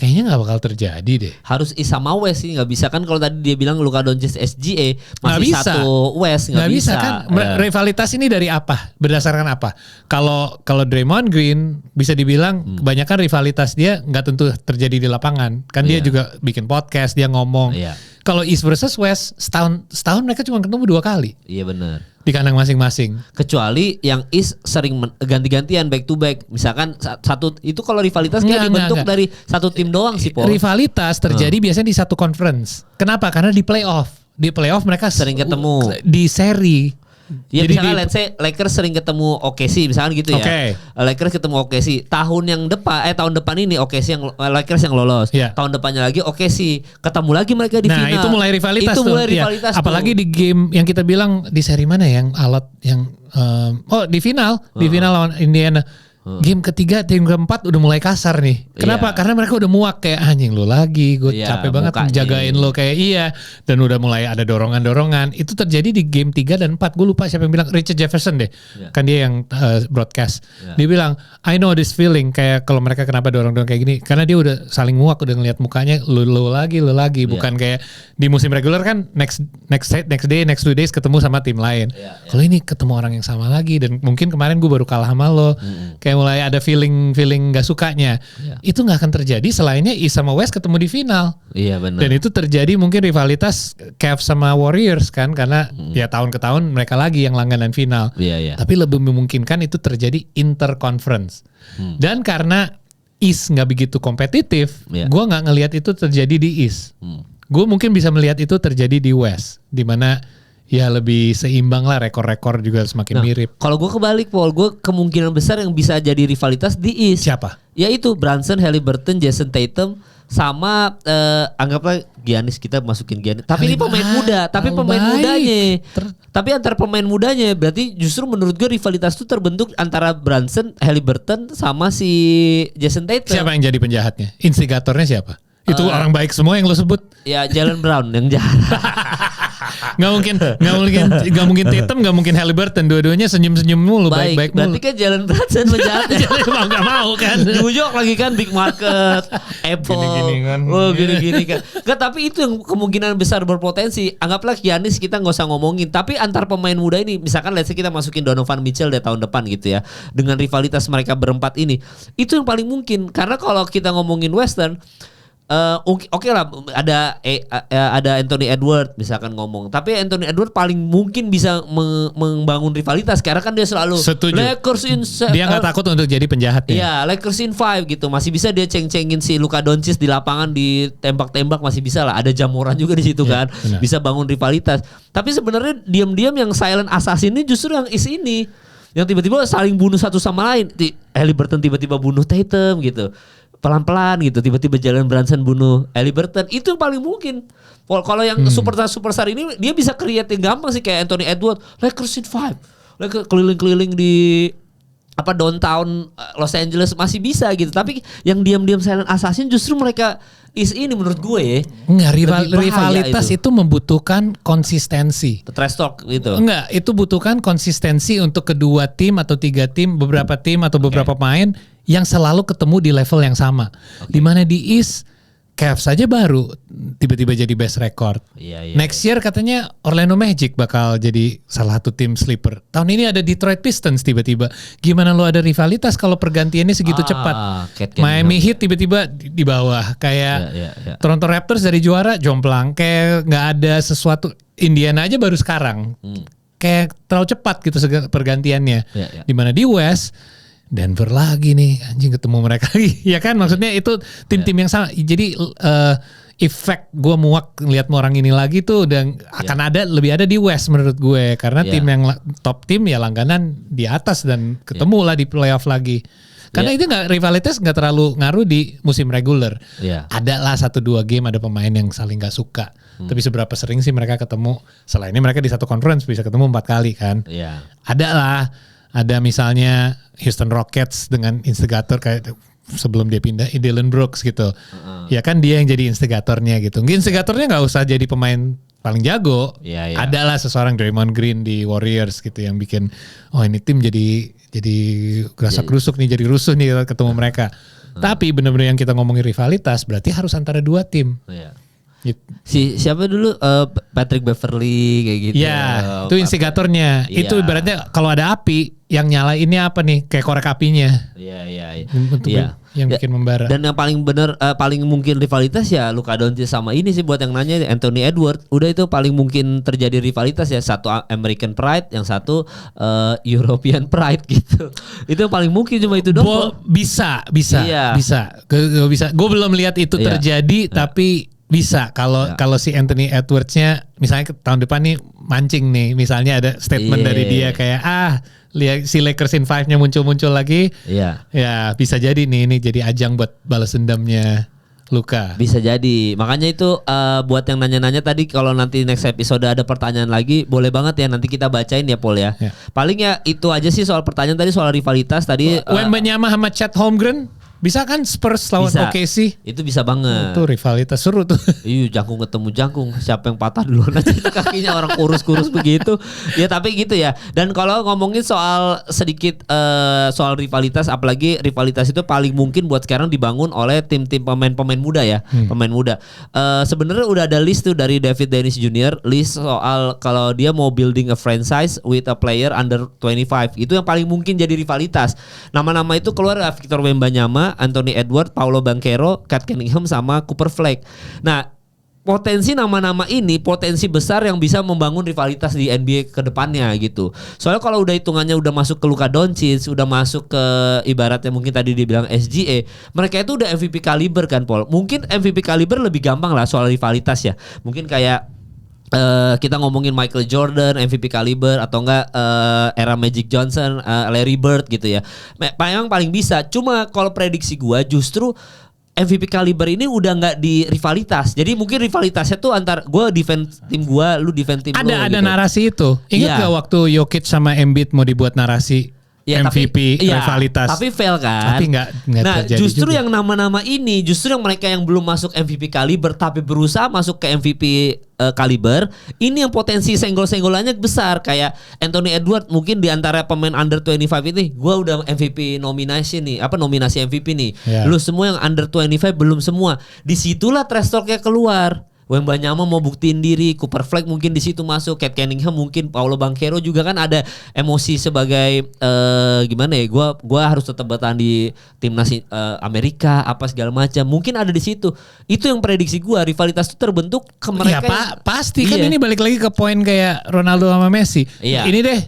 kayaknya nggak bakal terjadi deh. Harus East sama West sih, nggak bisa kan kalau tadi dia bilang Luka Doncic SGA masih bisa. satu West nggak bisa kan. Rivalitas ini dari apa? Berdasarkan apa? Kalau Draymond Green bisa dibilang kebanyakan rivalitas dia nggak tentu terjadi di lapangan. Kan dia juga bikin podcast, dia ngomong. Kalau East versus West setahun mereka cuma ketemu 2 kali. Iya benar. Di kandang masing-masing. Kecuali yang East sering ganti-gantian back to back. Misalkan satu itu kalau rivalitas kayak dibentuk dari satu tim doang sih, Paul. Rivalitas terjadi biasanya di satu conference. Kenapa? Karena di playoff. Di playoff mereka sering ketemu. Di seri. Ya jadi misalkan let's say Lakers sering ketemu OKC misalkan gitu ya. Lakers ketemu OKC. Tahun depan ini OKC yang Lakers yang lolos. Tahun depannya lagi OKC ketemu lagi mereka di final. Nah, itu mulai rivalitas tuh. Apalagi di game yang kita bilang di seri mana yang di final lawan Indiana. Game ketiga, tim keempat udah mulai kasar nih. Kenapa? Karena mereka udah muak kayak anjing lu lagi, gue capek banget jagain lo kayak dan udah mulai ada dorongan-dorongan. Itu terjadi di game 3 dan 4. Gue lupa siapa yang bilang, Richard Jefferson deh. Kan dia yang broadcast. Dia bilang, I know this feeling, kayak kalau mereka kenapa dorong-dorong kayak gini, karena dia udah saling muak, udah ngeliat mukanya lu lagi, bukan kayak di musim reguler kan next day, next 2 days ketemu sama tim lain. Kalau ini ketemu orang yang sama lagi dan mungkin kemarin gue baru kalah sama lo. Kayak mulai ada feeling gak sukanya. Itu gak akan terjadi selainnya East sama West ketemu di final. Iya benar. Dan itu terjadi mungkin rivalitas Cavs sama Warriors kan, karena ya tahun ke tahun mereka lagi yang langganan final. Tapi lebih memungkinkan itu terjadi interconference. Dan karena East gak begitu kompetitif, gue gak ngelihat itu terjadi di East. Gue mungkin bisa melihat itu terjadi di West, di mana ya lebih seimbang lah, rekor-rekor juga semakin mirip. Kalau gue kebalik, Paul, gue kemungkinan besar yang bisa jadi rivalitas di East. Siapa? Yaitu Brunson, Haliburton, Jason Tatum, sama anggaplah Giannis, kita masukin Giannis. Tapi ini pemain muda, tapi antar pemain mudanya berarti justru menurut gue rivalitas itu terbentuk antara Brunson, Haliburton sama si Jason Tatum. Siapa yang jadi penjahatnya? Instigatornya siapa? Itu orang baik semua yang lo sebut? Ya Jalen Brown yang jahat. Gak mungkin Tatum, gak mungkin Haliburton. Dua-duanya senyum-senyum mulu, baik-baik mulu. Berarti kan Jalen Brunson penjahatnya. Gak mau kan. New York lagi kan big market, Apple, gini-gini kan. Gak, tapi itu yang kemungkinan besar berpotensi. Anggaplah Giannis kita gak usah ngomongin. Tapi antar pemain muda ini, misalkan let's say kita masukin Donovan Mitchell dari tahun depan gitu ya. Dengan rivalitas mereka berempat ini. Itu yang paling mungkin. Karena kalau kita ngomongin Western, Oke lah, ada Anthony Edwards misalkan ngomong, tapi Anthony Edwards paling mungkin bisa membangun rivalitas karena kan dia selalu Lakers in dia nggak takut untuk jadi penjahatnya. Iya, Lakers in 5 gitu, masih bisa dia ceng-cengin si Luka Doncic di lapangan, di tembak-tembak masih bisa lah, ada jamuran juga di situ kan, benar. Bisa bangun rivalitas. Tapi sebenarnya diam-diam yang silent assassin ini justru yang ini yang tiba-tiba saling bunuh satu sama lain. Haliburton tiba-tiba bunuh Tatum gitu. Pelan-pelan gitu, tiba-tiba Jalen Brunson bunuh Haliburton. Itu yang paling mungkin. Kalau yang superstar ini dia bisa create yang gampang sih, kayak Anthony Edwards, Lakers in 5. Lakers keliling-keliling di downtown Los Angeles masih bisa gitu. Tapi yang diam-diam silent assassin justru mereka ini menurut gue ya. Enggak, rivalitas itu membutuhkan konsistensi. Trash talk gitu. Enggak, itu butuhkan konsistensi untuk kedua tim atau 3 tim, beberapa tim atau beberapa pemain yang selalu ketemu di level yang sama. Dimana di East, Cavs saja baru tiba-tiba jadi best record. Next year katanya Orlando Magic bakal jadi salah satu tim sleeper. Tahun ini ada Detroit Pistons tiba-tiba. Gimana lo ada rivalitas kalau pergantiannya segitu cepat? Miami Heat tiba-tiba di bawah. Kayak Toronto Raptors dari juara jomplang. Kayak gak ada sesuatu. Indiana aja baru sekarang. Kayak terlalu cepat gitu pergantiannya. Dimana di West, Denver lagi nih, anjing ketemu mereka lagi. Ya kan, maksudnya itu tim-tim yang sama. Jadi efek gue muak ngeliat orang ini lagi tuh dan akan lebih ada di West menurut gue. Karena tim yang top tim ya langganan di atas dan ketemu lah di playoff lagi. Karena itu rivalitas nggak terlalu ngaruh di musim reguler. Ada lah 1-2 game ada pemain yang saling nggak suka. Tapi seberapa sering sih mereka ketemu? Selainnya mereka di satu conference bisa ketemu 4 kali kan. Ada lah. Ada misalnya Houston Rockets dengan instigator kayak sebelum dia pindah Dillon Brooks gitu. Ya kan dia yang jadi instigatornya gitu. Instigatornya nggak usah jadi pemain paling jago. Ada lah seseorang Draymond Green di Warriors gitu yang bikin ini tim jadi gerasa kerusuk nih, jadi rusuh nih ketemu mereka. Tapi benar-benar yang kita ngomongin rivalitas berarti harus antara dua tim. Iya. Gitu. Siapa dulu Patrick Beverly kayak gitu. Ya, itu instigatornya. Iya. Itu ibaratnya kalau ada api yang nyala ini apa nih? Kayak korek apinya. Iya. Untuk yang bikin membara. Dan yang paling bener paling mungkin rivalitas ya Luka Doncic sama ini sih buat yang nanya Anthony Edwards. Udah itu paling mungkin terjadi rivalitas ya, satu American Pride, yang satu European Pride gitu. Itu yang paling mungkin cuma itu doang. Bisa. Iya. Bisa. Gue belum lihat itu terjadi tapi bisa kalau si Anthony Edwards-nya misalnya tahun depan nih mancing nih, misalnya ada statement dari dia kayak lihat si Lakers in 5-nya muncul lagi. Iya. Ya bisa jadi nih ini jadi ajang buat balas dendamnya Luka. Bisa jadi. Makanya itu buat yang nanya-nanya tadi, kalau nanti next episode ada pertanyaan lagi, boleh banget ya nanti kita bacain ya Paul ya. Paling ya itu aja sih soal pertanyaan tadi soal rivalitas tadi. Wembanyama sama Chet Holmgren bisa kan Spurs lawan OKC? Itu bisa banget. Itu rivalitas seru tuh. Iya, jangkung ketemu jangkung, siapa yang patah duluan aja itu kakinya, orang kurus-kurus begitu. Ya tapi gitu ya. Dan kalau ngomongin soal sedikit soal rivalitas, apalagi rivalitas itu paling mungkin buat sekarang dibangun oleh tim-tim pemain-pemain muda ya, pemain muda. Sebenarnya udah ada list tuh dari David Dennis Jr. list soal kalau dia mau building a franchise with a player under 25. Itu yang paling mungkin jadi rivalitas. Nama-nama itu keluar Victor Wembanyama, Anthony Edwards, Paolo Banchero, Cat Cunningham sama Cooper Flag. Nah, potensi nama-nama ini potensi besar yang bisa membangun rivalitas di NBA ke depannya gitu. Soalnya kalau udah hitungannya udah masuk ke Luka Doncic, udah masuk ke ibaratnya mungkin tadi dibilang SGA, mereka itu udah MVP kaliber kan, Paul. Mungkin MVP kaliber lebih gampang lah soal rivalitas ya. Mungkin kayak kita ngomongin Michael Jordan MVP kaliber atau enggak era Magic Johnson, Larry Bird gitu ya. Memang paling bisa. Cuma kalau prediksi gua justru MVP kaliber ini udah nggak di rivalitas. Jadi mungkin rivalitasnya tuh antar gua defense tim gua, lu defense tim lu. Ada gitu. narasi itu. Ingat gak waktu Jokic sama Embiid mau dibuat narasi? Ya, MVP rivalitas. Tapi fail kan. Tapi nggak nah, terjadi justru juga. yang nama-nama ini, justru yang mereka yang belum masuk MVP kaliber tapi berusaha masuk ke MVP kaliber, ini yang potensi senggol-senggolannya besar. Kayak Anthony Edwards mungkin di antara pemain under 25 ini, gua udah MVP nominasi nih, nominasi MVP nih. Yeah. Lu semua yang under 25 belum semua. Disitulah trash talk-nya keluar. Wembanyama mau buktiin diri, Cooper Flag mungkin di situ masuk, Cat Cunningham mungkin, Paolo Banchero juga kan ada emosi sebagai gimana ya, gua harus tetap bertahan di timnas Amerika apa segala macam, mungkin ada di situ. Itu yang prediksi gua, rivalitas itu terbentuk ke mereka. Ya pasti kan ini balik lagi ke poin kayak Ronaldo sama Messi. Iya. Ini deh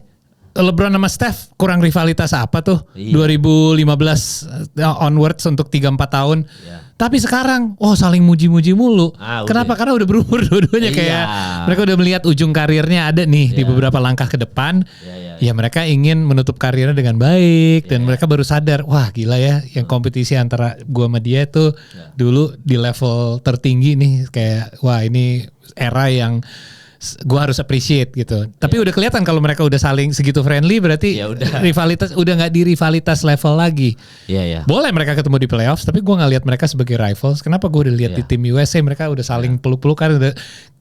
LeBron sama Steph kurang rivalitas apa tuh? Iya. 2015 onwards untuk 3-4 tahun. Iya. Tapi sekarang saling muji-muji mulu. Kenapa? Karena udah berumur dua-duanya, kayak mereka udah melihat ujung karirnya ada nih di beberapa langkah ke depan. Ya mereka ingin menutup karirnya dengan baik dan mereka baru sadar, wah gila ya, yang kompetisi antara gua sama dia tuh dulu di level tertinggi nih, kayak wah ini era yang gue harus appreciate gitu. Tapi udah kelihatan kalau mereka udah saling segitu friendly, berarti rivalitas udah nggak di rivalitas level lagi. Boleh mereka ketemu di playoffs, tapi gue nggak lihat mereka sebagai rivals. Kenapa gue udah lihat di tim USA mereka udah saling peluk-pelukan,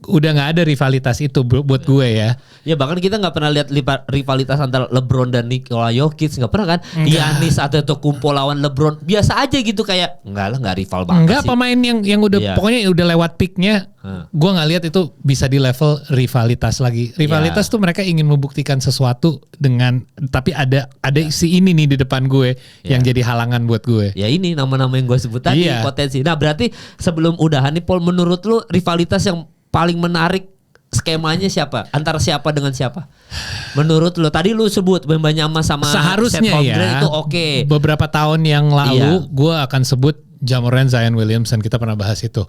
udah nggak ada rivalitas itu buat gue ya. Ya bahkan kita nggak pernah lihat rivalitas antara LeBron dan Nikola Jokic, nggak pernah kan? Giannis Antetokounmpo lawan LeBron biasa aja gitu, kayak nggak rival banget. Enggak, pemain yang udah pokoknya udah lewat peaknya. Gue nggak lihat itu bisa di level rivalitas lagi. Rivalitas tuh mereka ingin membuktikan sesuatu dengan, tapi ada si ini nih di depan gue yang jadi halangan buat gue. Ya ini nama-nama yang gue sebut tadi potensi. Nah berarti sebelum udahan nih Paul, menurut lu rivalitas yang paling menarik skemanya siapa? Antara siapa dengan siapa? Menurut lo tadi lu sebut Wembanyama sama seharusnya Seth Holmgren itu oke. Beberapa tahun yang lalu gue akan sebut Ja Morant, Zion Williamson, kita pernah bahas itu.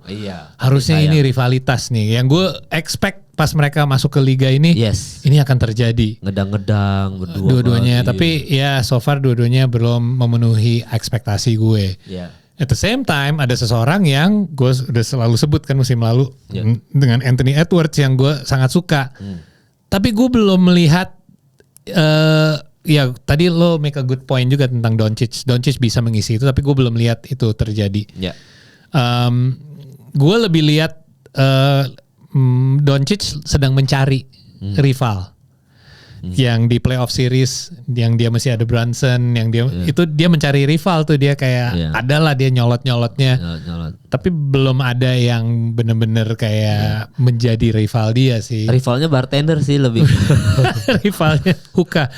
Harusnya ini rivalitas nih yang gue expect pas mereka masuk ke liga ini. Ini akan terjadi. Ngedang-ngedang berdua. Dua-duanya, tapi ya so far dua-duanya belum memenuhi ekspektasi gue. At the same time ada seseorang yang gue udah selalu sebut kan musim lalu dengan Anthony Edwards yang gue sangat suka. Tapi gue belum melihat ya tadi lo make a good point juga tentang Doncic. Doncic bisa mengisi itu, tapi gue belum lihat itu terjadi. Gue lebih lihat Doncic sedang mencari rival. yang di playoff series yang dia masih ada Brunson, yang dia itu dia mencari rival tuh, dia kayak adalah dia nyolot-nyolotnya. Tapi belum ada yang bener-bener kayak menjadi rival dia sih. Rivalnya bartender sih lebih. Rivalnya Hookah.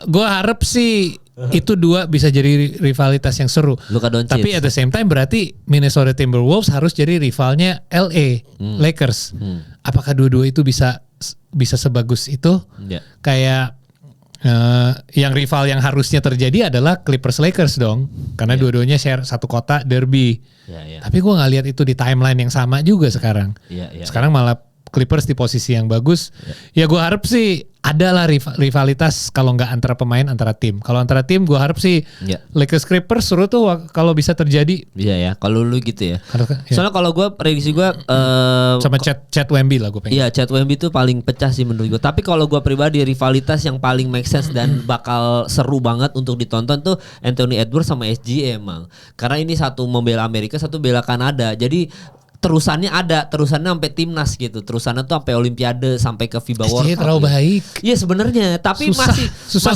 Gua harap sih itu dua bisa jadi rivalitas yang seru. Luka Doncic. Tapi at the same time berarti Minnesota Timberwolves harus jadi rivalnya LA Lakers. Apakah dua-dua itu bisa sebagus itu? Kayak yang rival yang harusnya terjadi adalah Clippers Lakers dong, karena dua-duanya share satu kota derby. Tapi gue nggak lihat itu di timeline yang sama juga sekarang. Sekarang malah Clippers di posisi yang bagus. Ya gue harap sih adalah rivalitas, kalau nggak antara pemain, antara tim. Kalau antara tim gue harap sih Lakers Clippers seru tuh kalau bisa terjadi. Iya ya, kalau lu gitu ya. Ya. Soalnya kalau gue prediksi gue sama Chad Wemby lah gue pengen. Iya, Chad Wemby tuh paling pecah sih menurut gue. Tapi kalau gue pribadi rivalitas yang paling make sense dan bakal seru banget untuk ditonton tuh Anthony Edwards sama SGA emang. Karena ini satu membela Amerika, satu bela Kanada. Jadi terusannya sampai timnas gitu, terusannya tuh sampai Olimpiade, sampai ke FIBA World Cup. Terlalu baik. Iya sebenarnya, tapi susah masih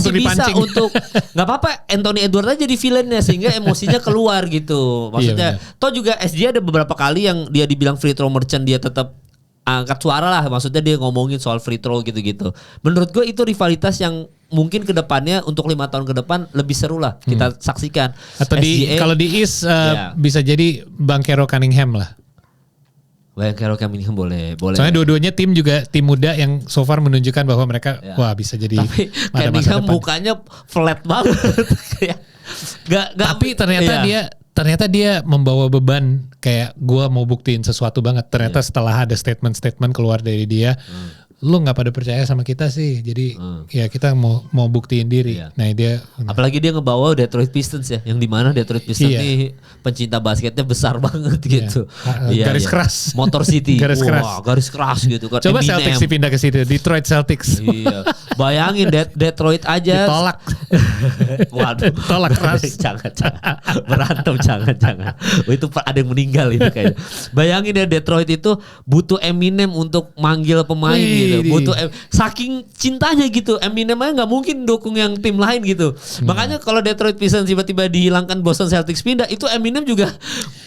untuk bisa dipancing. untuk nggak apa-apa Anthony Edwards aja jadi villainnya sehingga emosinya keluar gitu. Maksudnya, toh juga SG ada beberapa kali yang dia dibilang free throw merchant, dia tetap angkat suara lah, maksudnya dia ngomongin soal free throw gitu-gitu. Menurut gue itu rivalitas yang mungkin ke depannya untuk 5 tahun ke depan lebih seru lah kita saksikan. Atau kalau di East bisa jadi Banchero Cunningham lah. Banchero Cunningham boleh. Soalnya dua-duanya tim juga tim muda yang so far menunjukkan bahwa mereka wah bisa jadi. Tapi Cunningham mukanya flat banget. Tapi ternyata dia membawa beban kayak gua mau buktiin sesuatu banget. Ternyata setelah ada statement keluar dari dia, lu nggak pada percaya sama kita sih, jadi ya kita mau buktiin diri. Nah dia, apalagi dia ngebawa Detroit Pistons ya, yang dimana Detroit Pistons nih pencinta basketnya besar banget gitu. Garis keras, Motor City, garis keras gitu kan. Coba Eminem. Celtics pindah ke situ, Detroit Celtics. Iya, bayangin Detroit aja. Ditolak. Waduh, tolak keras. jangan. Berantem jangan. Itu ada yang meninggal itu kayaknya. Bayangin ya Detroit itu butuh Eminem untuk manggil pemain gitu. Butuh saking cintanya gitu, Eminem aja nggak mungkin dukung yang tim lain gitu. Makanya kalau Detroit Pistons tiba-tiba dihilangkan, Boston Celtics pindah, itu Eminem juga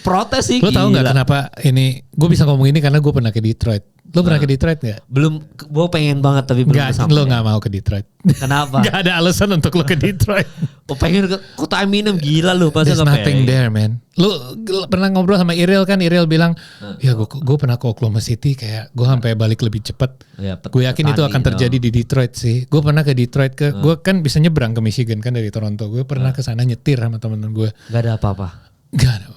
protes sih. Lo tahu nggak kenapa ini? Gue bisa ngomong ini karena gue pernah ke Detroit. Lo pernah ke Detroit nggak? Belum, gue pengen banget tapi belum kesana. Lo nggak mau ke Detroit? Kenapa? Gak ada alasan untuk lo ke Detroit. Gue pengen ke kota Eminem, gila lo. There's nothing there man. Lo pernah ngobrol sama Iril kan? Iril bilang, ya gue pernah ke Oklahoma City, kayak gue sampai balik lebih cepat. Gue yakin itu akan terjadi di Detroit sih. Gue pernah ke Detroit, gue kan bisa nyebrang ke Michigan kan dari Toronto. Gue pernah ke sana nyetir sama temen-temen gue. Gak ada apa-apa. Gak ada,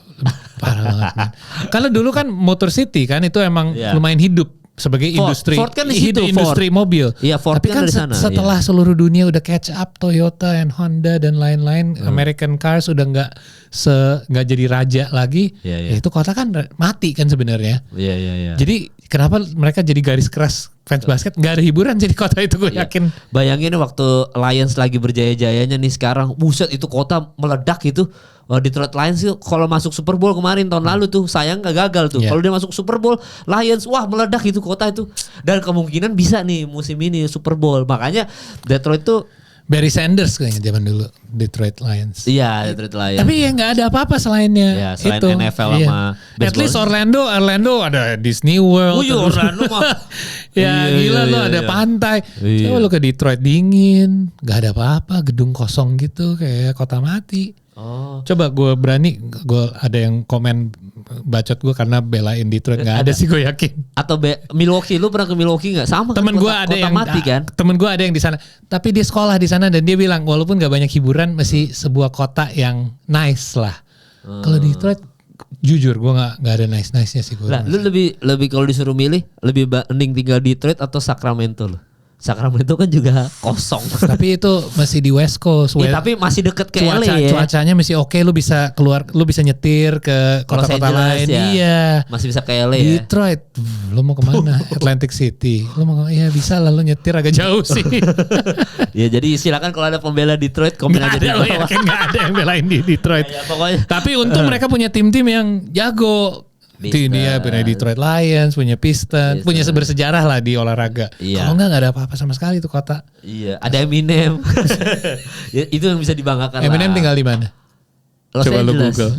parah banget man. Karena dulu kan Motor City kan itu emang lumayan hidup sebagai industri, Ford kan di situ, industri mobil. Iya, Ford tapi kan dari sana, setelah seluruh dunia udah catch up, Toyota and Honda dan lain-lain, American cars udah nggak jadi raja lagi. Ya itu kota kan mati kan sebenarnya. Iya. Jadi kenapa mereka jadi garis keras fans basket? Nggak ada hiburan jadi kota itu, gue yakin. Bayangin waktu Lions lagi berjaya-jayanya nih sekarang, buset itu kota meledak itu. Detroit Lions sih kalau masuk Super Bowl kemarin tahun lalu tuh sayang gak gagal tuh. Kalau dia masuk Super Bowl Lions, wah meledak itu kota itu. Dan kemungkinan bisa nih musim ini Super Bowl. Makanya Detroit tuh Barry Sanders kayaknya zaman dulu Detroit Lions. Iya, Detroit Lions. Tapi ya nggak ada apa-apa selainnya. Ya, selain itu. NFL sama baseball. At least Orlando ada Disney World. Orlando mah. Ya gila lo ada pantai. Coba lo ke Detroit dingin, nggak ada apa-apa, gedung kosong gitu kayak kota mati. Coba gue ada yang komen bacot gue karena belain Detroit, nggak ada sih gue yakin. Atau Milwaukee, lu pernah ke Milwaukee nggak? Sama temen kan, gue ada yang mati kan. Temen gue ada yang di sana, tapi dia sekolah di sana dan dia bilang walaupun nggak banyak hiburan masih sebuah kota yang nice lah. Kalau Detroit jujur gue nggak ada nice-nya sih gue. Lah, lu lebih kalau disuruh milih lebih mending tinggal di Detroit atau Sacramento lo? Sacramento kan juga kosong. Tapi itu masih di West Coast. Tapi masih deket ke LA ya. Cuacanya masih oke, lu bisa keluar, lu bisa nyetir ke kota-kota lain. Ya. Iya. Masih bisa ke LA Detroit, lu mau kemana? Atlantic City. Lu mau ya bisa lah, lu nyetir agak jauh sih. Ya jadi silakan kalau ada pembela Detroit komen aja di bawah. Gak ada yang belain di Detroit. Ya, pokoknya. Tapi untung mereka punya tim-tim yang jago. Itu dia punya Detroit Lions, punya Pistons, punya bersejarah lah di olahraga. Iya. Kalau enggak ada apa-apa sama sekali itu kota. Iya, ada Eminem. Ya, itu yang bisa dibanggakan. Eminem tinggal di mana? Los Coba lu Angeles. Google.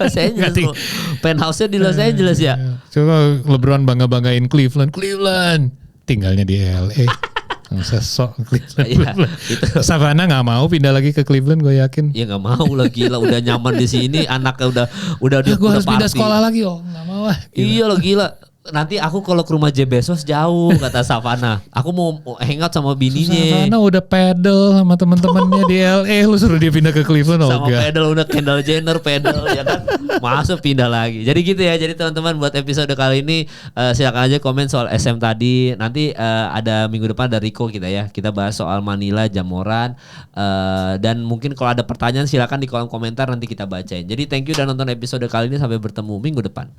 Los Angeles. Penthouse-nya di Los Angeles ya. Coba LeBron bangga-banggain Cleveland. Tinggalnya di LA. Sesok Cleveland. Iya, itu. Savannah nggak mau pindah lagi ke Cleveland, gue yakin. Ya nggak mau lah, gila udah nyaman di sini, anaknya udah Gue harus pindah party. sekolah lagi, nggak mau lah. Iya lo gila. Nanti aku kalau ke rumah Jeff Bezos jauh kata Savannah. Aku mau hangout sama bininya. Savannah udah pedal sama teman-temannya di LA, lu suruh dia pindah ke Cleveland, Sama pedal udah Kendall Jenner pedal ya kan. Masuk pindah lagi. Jadi gitu ya. Jadi teman-teman buat episode kali ini silakan aja komen soal SM tadi. Nanti ada minggu depan ada Rico kita ya. Kita bahas soal Manila, Jamoran dan mungkin kalau ada pertanyaan silakan di kolom komentar nanti kita bacain. Jadi thank you udah nonton episode kali ini, sampai bertemu minggu depan.